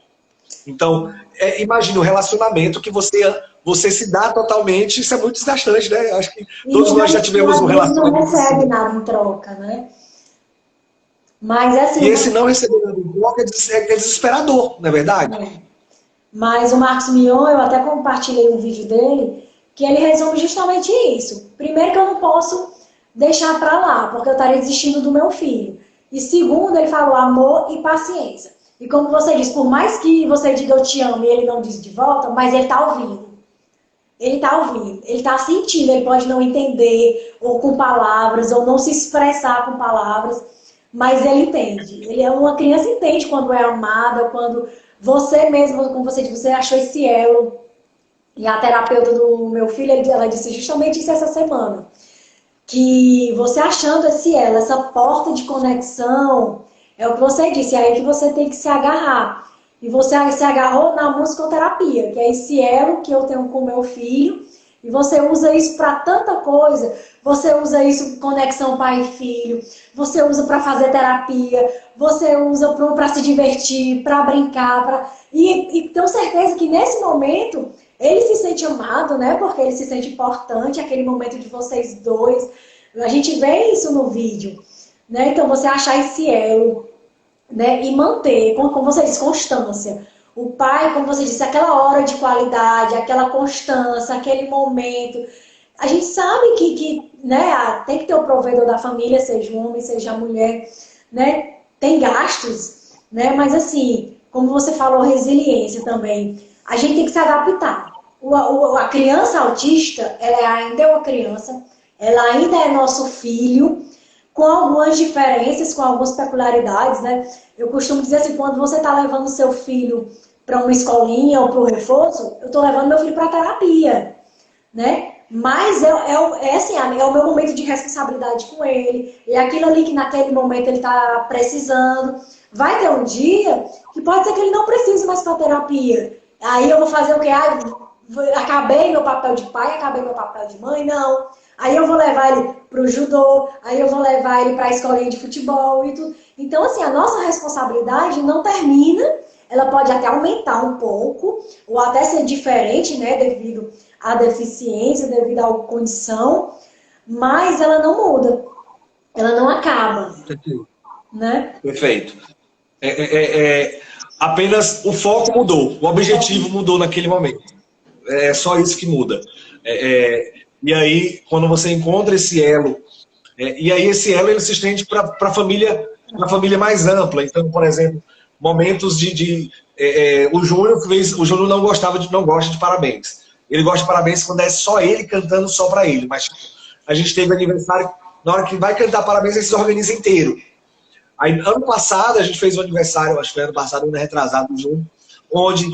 Speaker 2: Então, imagine o relacionamento que você se dá totalmente, isso é muito desgastante, né? Acho que todos nós já tivemos um relacionamento.
Speaker 1: Não recebe nada em troca, né? Mas assim.
Speaker 2: E esse não receber nada em troca é desesperador, não é verdade?
Speaker 1: Mas o Marcos Mion, eu até compartilhei um vídeo dele, que ele resume justamente isso. Primeiro, que eu não posso deixar para lá, porque eu estaria desistindo do meu filho. E segundo, ele falou amor e paciência. E como você disse, por mais que você diga eu te amo e ele não diz de volta, mas ele está ouvindo. Ele está ouvindo, ele está sentindo, ele pode não entender, ou com palavras, ou não se expressar com palavras, mas ele entende. Ele é uma criança, entende quando é amada, quando você mesmo, como você disse, você achou esse elo. E a terapeuta do meu filho, ela disse justamente isso essa semana. Que você achando esse elo, essa porta de conexão, é o que você disse, é aí que você tem que se agarrar. E você se agarrou na musicoterapia, que é esse elo que eu tenho com meu filho. E você usa isso para tanta coisa. Você usa isso conexão pai e filho. Você usa para fazer terapia. Você usa para se divertir, para brincar. E tenho certeza que nesse momento ele se sente amado, né? Porque ele se sente importante, aquele momento de vocês dois. A gente vê isso no vídeo, né? Então você achar esse elo, né? E manter, como você diz, constância. O pai, como você disse, aquela hora de qualidade, aquela constância, aquele momento. A gente sabe que né, tem que ter o provedor da família, seja homem, seja mulher, né? Tem gastos, né? Mas assim, como você falou, resiliência também. A gente tem que se adaptar. A criança autista, ela ainda é uma criança, ela ainda é nosso filho, com algumas diferenças, com algumas peculiaridades, né? Eu costumo dizer assim, quando você está levando seu filho para uma escolinha ou para o reforço, eu estou levando meu filho para terapia, né? Mas assim, é o meu momento de responsabilidade com ele, é aquilo ali que naquele momento ele está precisando. Vai ter um dia que pode ser que ele não precise mais para terapia. Aí eu vou fazer o quê? Acabei meu papel de pai, acabei meu papel de mãe? Não. Aí eu vou levar ele para o judô, aí eu vou levar ele para a escolinha de futebol e tudo. Então, assim, a nossa responsabilidade não termina, ela pode até aumentar um pouco, ou até ser diferente, né, devido à deficiência, devido à condição, mas ela não muda, ela não acaba. Né?
Speaker 2: Perfeito. Apenas o foco mudou, o objetivo mudou naquele momento. É só isso que muda. E aí, quando você encontra esse elo, e aí esse elo ele se estende para a família mais ampla. Então, por exemplo, momentos o Júnior não gosta de parabéns. Ele gosta de parabéns quando é só ele cantando só para ele. Mas a gente teve aniversário, na hora que vai cantar parabéns, ele se organiza inteiro. Aí, ano passado, a gente fez um aniversário, acho que foi ano passado, ano retrasado do Júnior, onde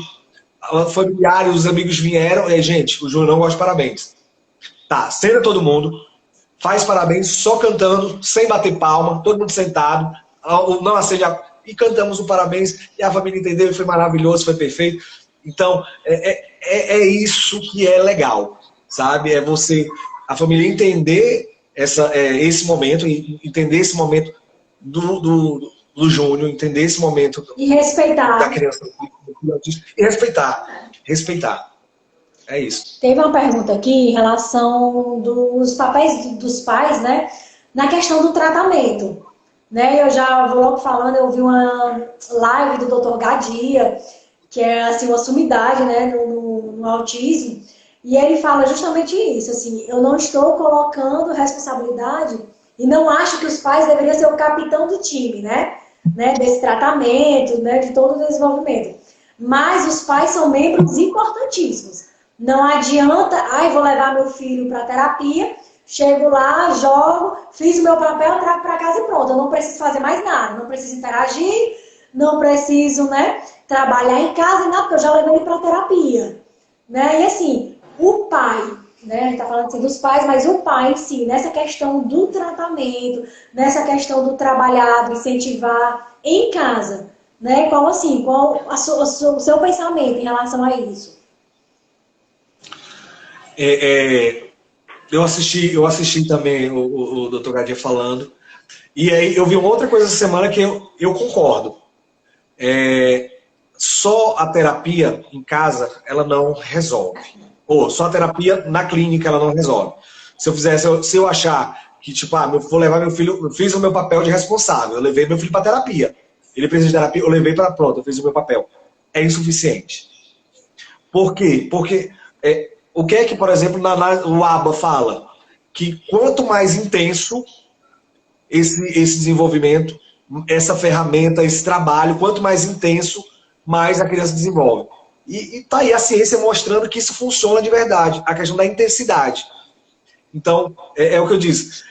Speaker 2: familiares, os amigos vieram, e gente, o Júnior não gosta de parabéns. Tá, senta todo mundo, faz parabéns só cantando, sem bater palma, todo mundo sentado, não acende e cantamos o parabéns, e a família entendeu, foi maravilhoso, foi perfeito. Então, é isso que é legal, sabe? É a família entender esse momento, entender esse momento do Júnior, entender esse momento
Speaker 1: e respeitar
Speaker 2: da criança e respeitar. É isso.
Speaker 1: Teve uma pergunta aqui em relação dos papéis dos pais, né, na questão do tratamento. Né, eu já vou logo falando, eu vi uma live do Dr. Gadia, que é assim, uma sumidade, né, no autismo, e ele fala justamente isso, assim, eu não estou colocando responsabilidade e não acho que os pais deveriam ser o capitão do time, né, desse tratamento, né, de todo o desenvolvimento. Mas os pais são membros importantíssimos. Não adianta, vou levar meu filho para terapia, chego lá, jogo, fiz o meu papel, trago para casa e pronto. Eu não preciso fazer mais nada, não preciso interagir, não preciso, né, trabalhar em casa, não, porque eu já levei ele para terapia, né? E assim, o pai, né? A gente tá falando assim dos pais, mas o pai em si, nessa questão do tratamento, nessa questão do trabalhar, do incentivar em casa, né? Qual assim, o seu pensamento em relação a isso?
Speaker 2: Eu assisti também o Dr. Gadia falando. E aí eu vi uma outra coisa essa semana que eu concordo. Só a terapia em casa, ela não resolve. Ou só a terapia na clínica, ela não resolve. Se eu achar que, tipo, vou levar meu filho, eu fiz o meu papel de responsável, eu levei meu filho para terapia. Ele precisa de terapia, eu levei para pronto, eu fiz o meu papel. É insuficiente. Por quê? Porque o que é que, por exemplo, o ABA fala? Que quanto mais intenso esse desenvolvimento, essa ferramenta, esse trabalho, quanto mais intenso, mais a criança desenvolve. E tá aí a ciência mostrando que isso funciona de verdade, a questão da intensidade. Então, é o que eu disse,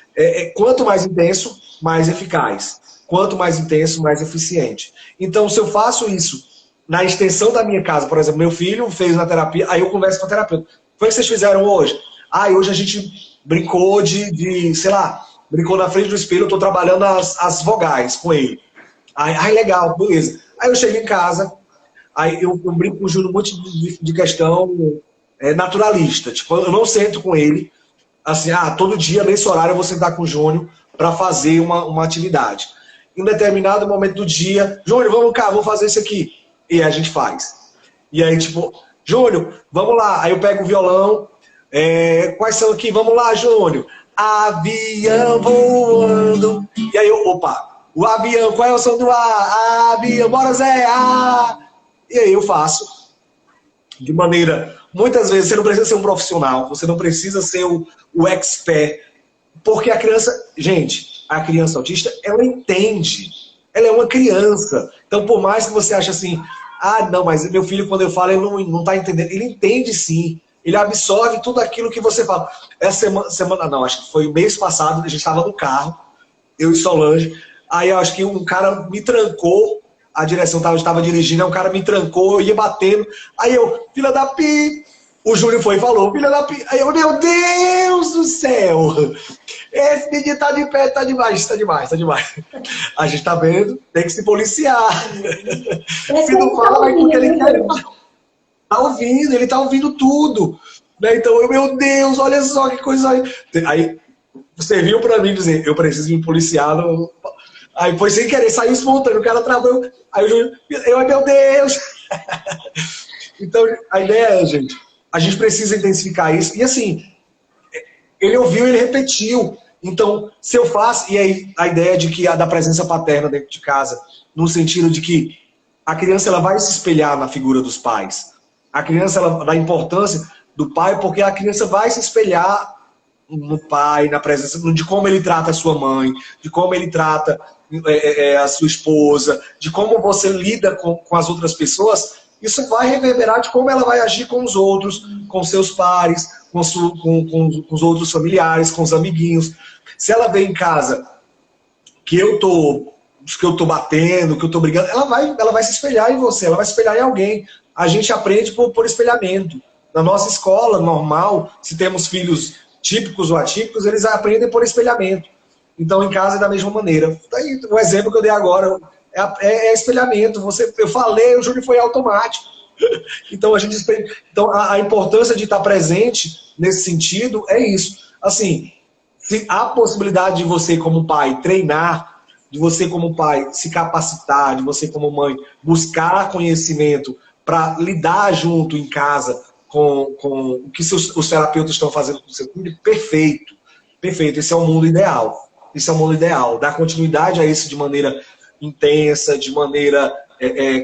Speaker 2: quanto mais intenso, mais eficaz. Quanto mais intenso, mais eficiente. Então, se eu faço isso na extensão da minha casa, por exemplo, meu filho fez na terapia, aí eu converso com a terapeuta. Foi o que vocês fizeram hoje? Hoje a gente brincou sei lá, brincou na frente do espelho, eu estou trabalhando as vogais com ele. Legal, beleza. Aí eu chego em casa, aí eu brinco com o Júnior muito de questão naturalista. Tipo, eu não sento com ele, assim, todo dia nesse horário eu vou sentar com o Júnior para fazer uma atividade. Em um determinado momento do dia, Júnior, vamos cá, vou fazer isso aqui. E a gente faz. E aí, tipo, Júnior, vamos lá. Aí eu pego o violão. Quais são aqui? Vamos lá, Júnior. Avião voando. E aí o avião, qual é o som do ar? Avião, bora Zé, E aí eu faço. De maneira, muitas vezes você não precisa ser um profissional, você não precisa ser o expert. Porque a criança autista, ela entende. Ela é uma criança. Então, por mais que você ache assim, não, mas meu filho, quando eu falo, ele não está entendendo. Ele entende sim. Ele absorve tudo aquilo que você fala. Essa semana não, acho que foi o mês passado, a gente estava no carro, eu e Solange. Aí eu acho que um cara me trancou, a direção estava dirigindo, aí um cara me trancou, eu ia batendo. Aí eu, filha da pi. O Júlio foi e falou, filha da pi. Aí eu, meu Deus do céu. Esse menino tá de pé, tá demais. A gente tá vendo, tem que se policiar. Se não fala, vai porque ele quer. Ele tá ouvindo tudo. Né? Então, meu Deus, olha só que coisa aí. Aí, você viu pra mim dizer, eu preciso me policiar. Aí foi sem querer, saiu espontâneo, o cara travou. Aí o Júlio, meu Deus. Então, a ideia é, gente, a gente precisa intensificar isso. E assim, ele ouviu, ele repetiu. Então, se eu faço... E aí, a ideia de que da presença paterna dentro de casa, no sentido de que a criança ela vai se espelhar na figura dos pais. A criança, ela dá importância do pai, porque a criança vai se espelhar no pai, na presença, de como ele trata a sua mãe, de como ele trata a sua esposa, de como você lida com as outras pessoas. Isso vai reverberar de como ela vai agir com os outros, com seus pares, com os outros familiares, com os amiguinhos. Se ela vem em casa que eu tô batendo, que eu tô brigando, ela vai se espelhar em você, ela vai se espelhar em alguém. A gente aprende por espelhamento. Na nossa escola normal, se temos filhos típicos ou atípicos, eles aprendem por espelhamento. Então, em casa é da mesma maneira. Daí, o exemplo que eu dei agora é espelhamento. Eu falei, o Júlio foi automático. Então, a importância de estar presente nesse sentido é isso. Assim, se há possibilidade de você, como pai, treinar, de você, como pai, se capacitar, de você, como mãe, buscar conhecimento para lidar junto em casa com o que os terapeutas estão fazendo com o seu filho, perfeito. Perfeito. Esse é o mundo ideal. Esse é o mundo ideal. Dar continuidade a isso de maneira intensa, de maneira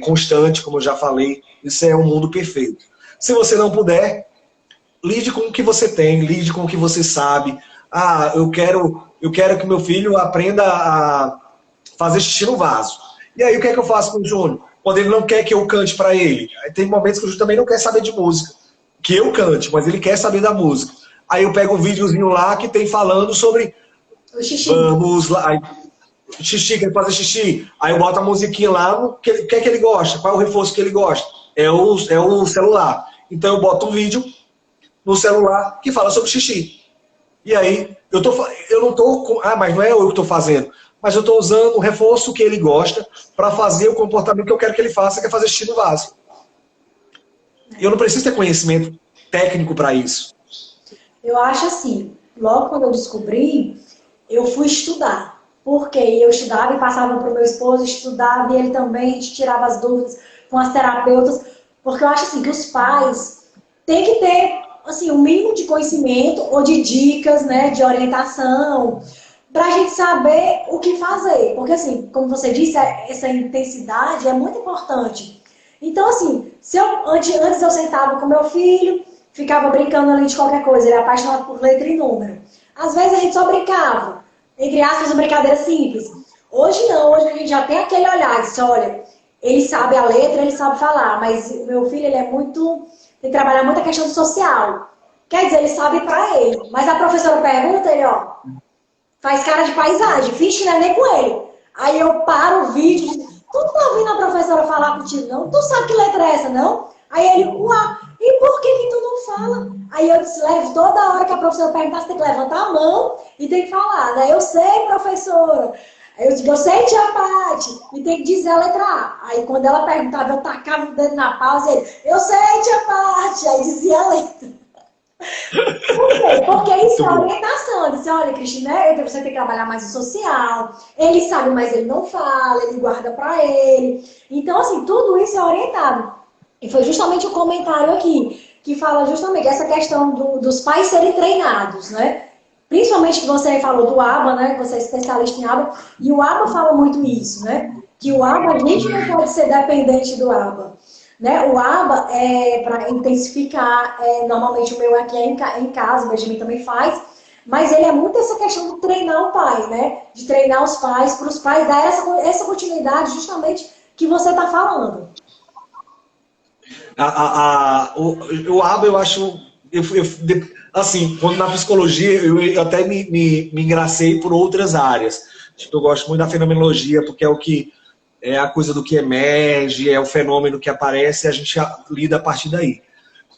Speaker 2: constante, como eu já falei. Isso é um mundo perfeito. Se você não puder, lide com o que você tem, lide com o que você sabe. Eu quero que meu filho aprenda a fazer xixi no vaso. E aí, o que é que eu faço com o Júnior? Quando ele não quer que eu cante para ele. Aí tem momentos que o Júnior também não quer saber de música. Que eu cante, mas ele quer saber da música. Aí eu pego um videozinho lá que tem falando sobre...
Speaker 1: O xixi.
Speaker 2: Vamos lá. xixi, quer fazer xixi. Aí eu boto a musiquinha lá, o que é que ele gosta? Qual é o reforço que ele gosta? É o celular. Então eu boto um vídeo no celular que fala sobre xixi. E aí, eu não tô. Mas não é eu que estou fazendo. Mas eu estou usando o reforço que ele gosta para fazer o comportamento que eu quero que ele faça, que é fazer xixi no vaso. E eu não preciso ter conhecimento técnico para isso.
Speaker 1: Eu acho assim, logo quando eu descobri, eu fui estudar. Porque eu estudava e passava para o meu esposo, estudava e ele também, a gente tirava as dúvidas com as terapeutas. Porque eu acho assim, que os pais têm que ter assim, um mínimo de conhecimento ou de dicas, né, de orientação, para a gente saber o que fazer. Porque assim, como você disse, essa intensidade é muito importante. Então assim, se eu, antes eu sentava com meu filho, ficava brincando ali de qualquer coisa, ele é apaixonado por letra e número. Às vezes a gente só brincava, entre aspas, uma brincadeira simples. Hoje não, hoje a gente já tem aquele olhar, diz, olha, ele sabe a letra, ele sabe falar, mas o meu filho, ele é muito, tem que trabalhar muito a questão do social. Quer dizer, ele sabe pra ele, mas a professora pergunta, ele, ó, faz cara de paisagem, finge que não é nem com ele. Aí eu paro o vídeo, tu não tá ouvindo a professora falar contigo, não? Tu sabe que letra é essa, não? Aí ele, uau, e por que tu não fala? Aí eu disse, leve, toda hora que a professora perguntar, você tem que levantar a mão e tem que falar, né? Eu sei, professora. Aí eu digo, eu sei, tia Paty, e tem que dizer a letra A. Aí quando ela perguntava, eu tacava o dedo na pausa e ele, eu sei, tia Paty, aí dizia a letra. Por quê? Porque isso é orientação. Ele disse, olha, Cristina, você tem que trabalhar mais o social. Ele sabe, mas ele não fala, ele guarda pra ele. Então, assim, tudo isso é orientado. E foi justamente o comentário aqui, que fala justamente essa questão dos pais serem treinados, né? Principalmente que você falou do ABA, né? Que você é especialista em ABA. E o ABA fala muito isso, né? Que o ABA, a gente não pode ser dependente do ABA. Né? O ABA é para intensificar, normalmente o meu aqui é em casa, o Benjamin também faz, mas ele é muito essa questão de treinar o pai, né? De treinar os pais, para os pais dar essa continuidade justamente que você está falando.
Speaker 2: O ABA eu acho, assim, quando na psicologia eu até me engracei por outras áreas. Tipo, eu gosto muito da fenomenologia, porque é o que é a coisa do que emerge, é o fenômeno que aparece e a gente lida a partir daí.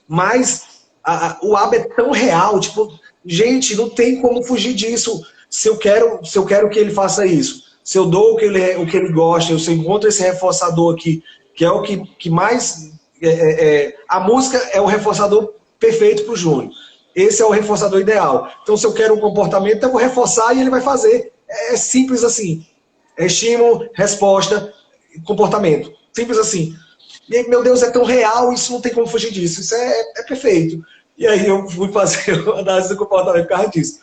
Speaker 2: Mas o ABA é tão real, tipo, gente, não tem como fugir disso. Se eu quero que ele faça isso, se eu dou o que ele gosta, se eu encontro esse reforçador aqui, que é o que mais... a música é o reforçador perfeito para o Júnior. Esse é o reforçador ideal. Então, se eu quero um comportamento, eu vou reforçar e ele vai fazer. É simples assim. É estímulo, resposta, comportamento. Simples assim. E aí, meu Deus, é tão real, isso não tem como fugir disso. Isso é perfeito. E aí eu fui fazer uma análise do comportamento por causa disso.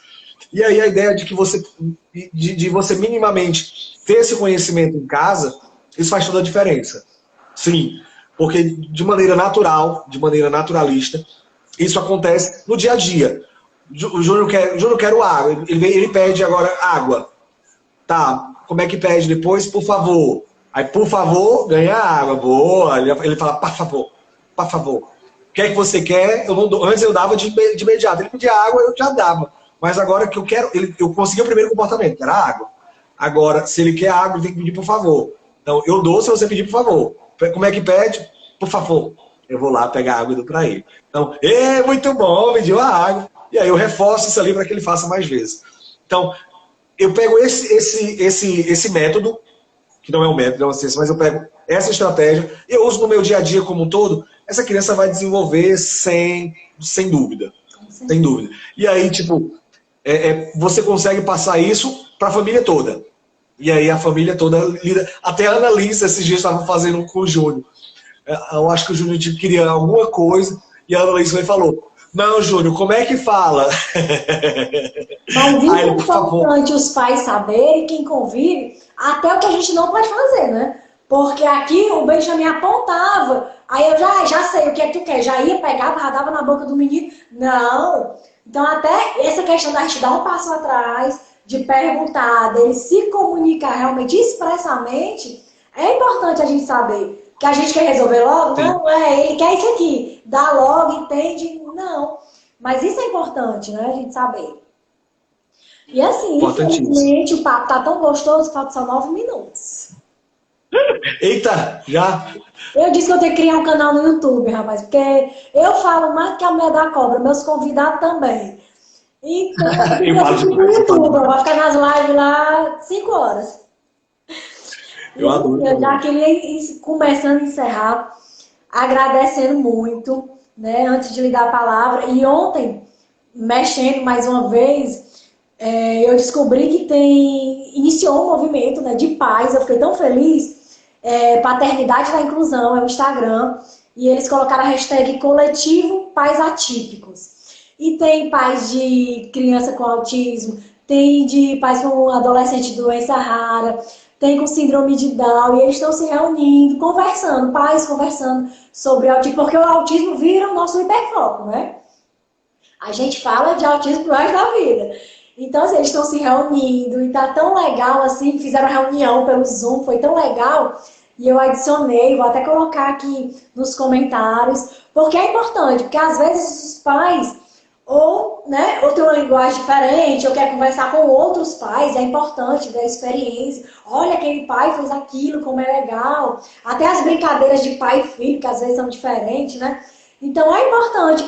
Speaker 2: E aí a ideia de que você minimamente ter esse conhecimento em casa, isso faz toda a diferença. Sim, porque de maneira natural, de maneira naturalista, isso acontece no dia a dia. O Júnior quer água, ele pede agora água. Tá, como é que pede depois? Por favor. Aí, por favor, ganha água. Boa. Ele fala, por favor, por favor. O que é que você quer? Eu não dou. Antes eu dava de imediato. Ele pedia água, eu já dava. Mas agora que eu quero, eu consegui o primeiro comportamento, que era água. Agora, se ele quer água, ele tem que pedir por favor. Então, eu dou se você pedir por favor. Como é que pede? Por favor. Eu vou lá pegar água e dou para ele. Então, muito bom, pediu a água. E aí eu reforço isso ali para que ele faça mais vezes. Então, eu pego esse método, que não é um método, é uma ciência, mas eu pego essa estratégia, eu uso no meu dia a dia como um todo, essa criança vai desenvolver sem dúvida. Sem dúvida. E aí, tipo, você consegue passar isso para a família toda. E aí a família toda lida. Até a Ana Lisa, esses dias, estava fazendo com o Júnior. Eu acho que o Júnior queria alguma coisa, e a Ana Lisa falou, não, Júnior, como é que fala?
Speaker 1: Mas isso é importante os pais saberem, quem convive, até o que a gente não pode fazer, né? Porque aqui o Benjamin apontava, aí eu já sei o que é que tu quer, já ia pegar, já dava na boca do menino. Não. Então até essa questão da gente dar um passo atrás, de perguntar, dele se comunicar realmente expressamente, é importante a gente saber. Que a gente quer resolver logo? Não, ele quer isso aqui. Dá logo, entende? Não. Mas isso é importante, né? A gente saber. E assim,
Speaker 2: Importantíssimo.
Speaker 1: infelizmente, o papo tá tão gostoso, falta só 9 minutos.
Speaker 2: Eita, já?
Speaker 1: Eu disse que eu tenho que criar um canal no YouTube, rapaz, porque eu falo mais que a mulher da cobra, meus convidados também. Então,
Speaker 2: Eu
Speaker 1: eu
Speaker 2: falo
Speaker 1: fico no
Speaker 2: demais, eu falo
Speaker 1: YouTube, eu
Speaker 2: demais.
Speaker 1: vou ficar nas lives lá 5 horas. E
Speaker 2: Eu
Speaker 1: assim,
Speaker 2: adoro
Speaker 1: eu já
Speaker 2: também.
Speaker 1: queria ir começando a encerrar, agradecendo muito, né, antes de lhe dar a palavra. E ontem, mexendo mais uma vez, eu descobri que iniciou um movimento, né, de paz, eu fiquei tão feliz, Paternidade da Inclusão, é o Instagram, e eles colocaram a hashtag coletivo pais atípicos. E tem pais de criança com autismo, tem de pais com adolescente de doença rara, tem com síndrome de Down, e eles estão se reunindo, conversando, pais conversando sobre autismo, porque o autismo vira o nosso hiperfoco, né? A gente fala de autismo pro resto da vida. Então, assim, eles estão se reunindo e tá tão legal, assim, fizeram reunião pelo Zoom, foi tão legal. E eu adicionei, vou até colocar aqui nos comentários, porque é importante, porque às vezes os pais ou tem uma linguagem diferente, ou quer conversar com outros pais, é importante ver a experiência. Olha, aquele pai fez aquilo, como é legal. Até as brincadeiras de pai e filho, que às vezes são diferentes, né? Então é importante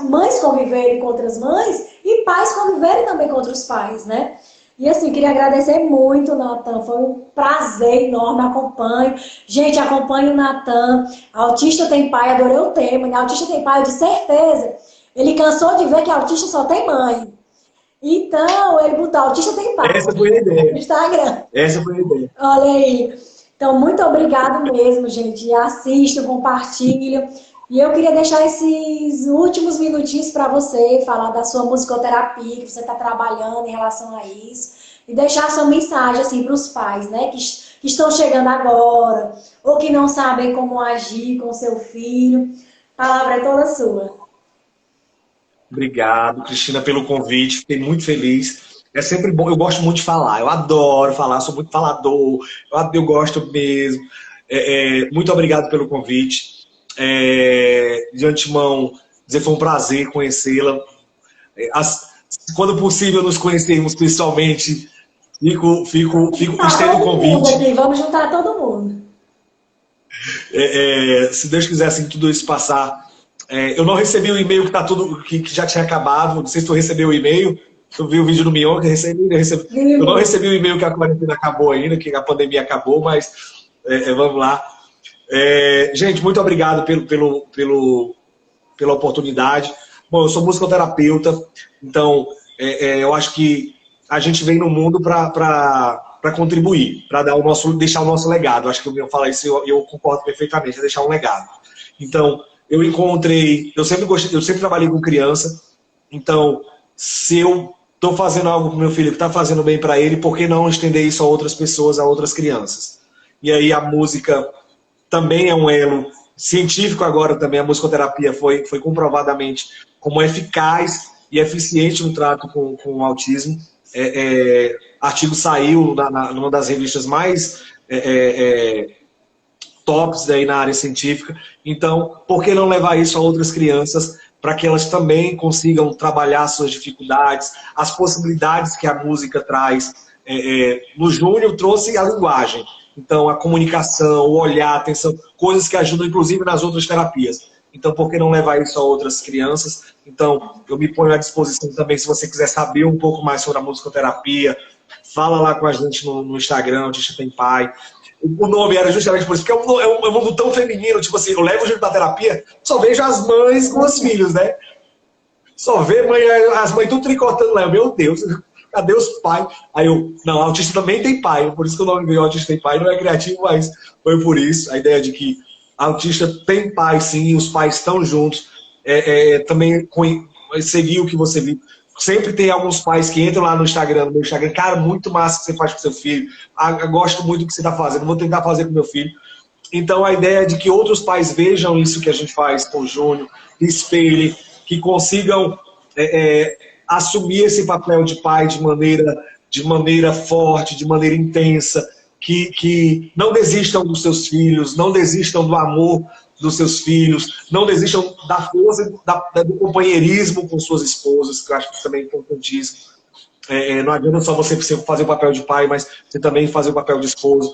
Speaker 1: mães conviverem com outras mães e pais conviverem também com outros pais, né? E assim, queria agradecer muito, Natan. Foi um prazer enorme, acompanho. Gente, acompanhe o Natan. Autista tem pai, adorei o tema, né? Autista tem pai, de certeza. Ele cansou de ver que autista só tem mãe. Então, ele botou autista tem pai
Speaker 2: Essa foi a
Speaker 1: no
Speaker 2: ideia.
Speaker 1: Instagram.
Speaker 2: Essa foi a ideia.
Speaker 1: Olha aí. Então, muito obrigado mesmo, gente. Assistam, compartilhem. E eu queria deixar esses últimos minutinhos para você falar da sua musicoterapia, que você está trabalhando em relação a isso, e deixar a sua mensagem assim, para os pais, né, que estão chegando agora, ou que não sabem como agir com seu filho. A palavra é toda sua.
Speaker 2: Obrigado, Cristina, pelo convite. Fiquei muito feliz. É sempre bom. Eu gosto muito de falar. Eu adoro falar. Sou muito falador. Eu gosto mesmo. Muito obrigado pelo convite. De antemão, dizer que foi um prazer conhecê-la. Quando possível, nos conhecermos pessoalmente. Estendo o
Speaker 1: Todo mundo
Speaker 2: convite.
Speaker 1: aqui, vamos juntar todo mundo.
Speaker 2: Se Deus quiser, assim, tudo isso passar. Eu não recebi o e-mail que tá tudo que já tinha acabado. Não sei se tu recebeu o e-mail. Tu viu o vídeo do Mion que eu recebi, eu não recebi o e-mail que a quarentena acabou ainda, que a pandemia acabou, mas vamos lá. Gente, muito obrigado pela oportunidade. Bom, eu sou musicoterapeuta, então eu acho que a gente vem no mundo para contribuir, para deixar o nosso legado. Acho que eu falo isso e eu concordo perfeitamente, é deixar um legado. Então, eu sempre trabalhei com criança, então, se eu estou fazendo algo para o meu filho que está fazendo bem para ele, por que não estender isso a outras pessoas, a outras crianças? E aí a música também é um elo científico agora também, a musicoterapia foi comprovadamente como eficaz e eficiente no trato com o autismo. Artigo saiu numa das revistas mais tops aí na área científica. Então, por que não levar isso a outras crianças para que elas também consigam trabalhar suas dificuldades, as possibilidades que a música traz? No Júnior trouxe a linguagem, então a comunicação, o olhar, a atenção, coisas que ajudam inclusive nas outras terapias. Então, por que não levar isso a outras crianças? Então, eu me ponho à disposição também, se você quiser saber um pouco mais sobre a musicoterapia, fala lá com a gente no Instagram, o Tisha Tem Pai. O nome era justamente por isso, porque é um mundo tão feminino, tipo assim, eu levo junto da terapia, só vejo as mães com os filhos, né? Só vê as mães tudo tricotando lá, meu Deus, cadê os pais? Aí não, autista também tem pai, por isso que o nome veio Autista Tem Pai, não é criativo, mas foi por isso, a ideia de que autista tem pai sim, os pais estão juntos, também seguir o que você viu. Sempre tem alguns pais que entram lá no meu Instagram, cara, muito massa que você faz com seu filho, eu gosto muito do que você está fazendo, vou tentar fazer com meu filho. Então a ideia é de que outros pais vejam isso que a gente faz com o Júnior, que espelhem, que consigam assumir esse papel de pai de maneira forte, de maneira intensa, que não desistam dos seus filhos, não desistam do amor dos seus filhos, não desistam da força do companheirismo com suas esposas, que eu acho que também é importantíssimo. não adianta só você fazer o papel de pai, mas você também fazer o papel de esposo.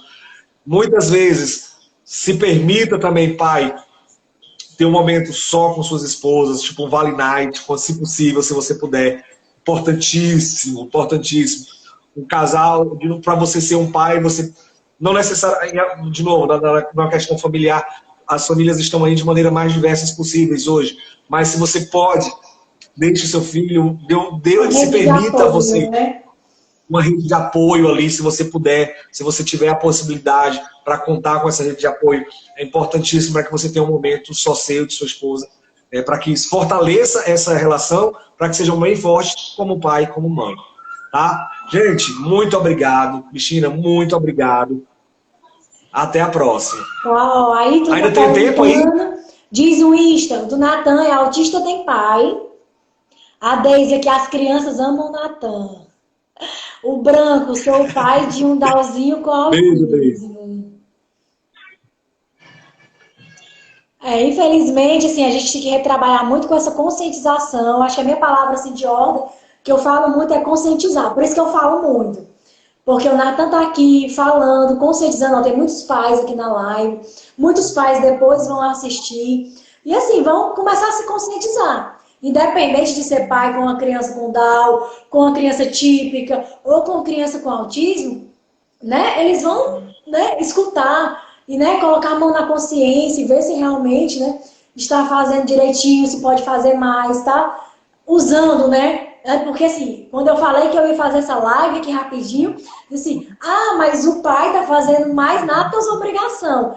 Speaker 2: Muitas vezes, se permita também, pai, ter um momento só com suas esposas, tipo um Vale Night, se possível, se você puder. Importantíssimo, importantíssimo. Um casal, para você ser um pai, você não necessariamente, de novo, na questão familiar, as famílias estão aí de maneira mais diversas possíveis hoje, mas se você pode, deixe seu filho, Deus se permita
Speaker 1: apoio,
Speaker 2: você
Speaker 1: né?
Speaker 2: uma rede de apoio ali, se você puder, se você tiver a possibilidade para contar com essa rede de apoio. É importantíssimo para que você tenha um momento só seu, de sua esposa, para que isso fortaleça essa relação, para que sejam bem fortes como pai e como mãe. Tá? Gente, muito obrigado. Cristina, muito obrigado. Até a próxima.
Speaker 1: Uau, aí tu
Speaker 2: Ainda
Speaker 1: tá
Speaker 2: tem tempo aí?
Speaker 1: Diz o Insta, do Natan, é autista tem pai. A Deise aqui, as crianças amam o Natan. O Branco, sou o pai de um Dalzinho com
Speaker 2: Beijo, beijo.
Speaker 1: autismo. Infelizmente, assim, a gente tem que retrabalhar muito com essa conscientização. Acho que a minha palavra assim, de ordem, que eu falo muito, é conscientizar. Por isso que eu falo muito. Porque o Natan tá aqui falando, conscientizando. Ó, tem muitos pais aqui na live. Muitos pais depois vão assistir. E assim, vão começar a se conscientizar. Independente de ser pai com uma criança com Down, com uma criança típica ou com criança com autismo, né? Eles vão, né, escutar e, né, colocar a mão na consciência e ver se realmente, né, está fazendo direitinho, se pode fazer mais, tá? Usando, né? Porque assim, quando eu falei que eu ia fazer essa live aqui rapidinho, assim, mas o pai tá fazendo mais nada que a sua obrigação.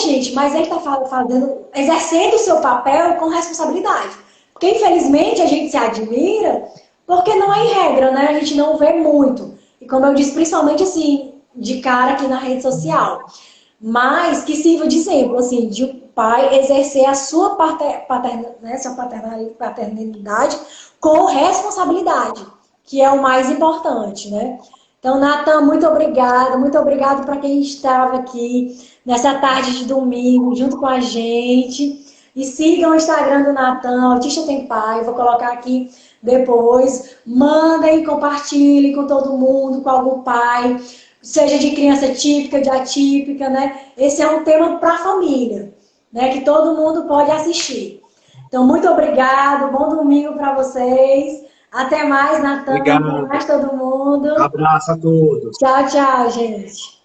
Speaker 1: Gente, mas ele tá fazendo, exercendo o seu papel com responsabilidade. Porque infelizmente a gente se admira porque não é em regra, né? A gente não vê muito. E como eu disse, principalmente assim, de cara aqui na rede social. Mas que sirva de exemplo, assim, de um pai exercer a sua paternidade com responsabilidade, que é o mais importante, né? Então, Natan, muito obrigado para quem estava aqui nessa tarde de domingo junto com a gente. E sigam o Instagram do Natan, Autista Tem Pai, vou colocar aqui depois. Mandem, compartilhem com todo mundo, com algum pai, seja de criança típica, de atípica, né? Esse é um tema para a família, né? Que todo mundo pode assistir. Então, muito obrigado, bom domingo para vocês. Até mais, Natan. Até mais todo mundo.
Speaker 2: Um abraço a todos.
Speaker 1: Tchau, tchau, gente.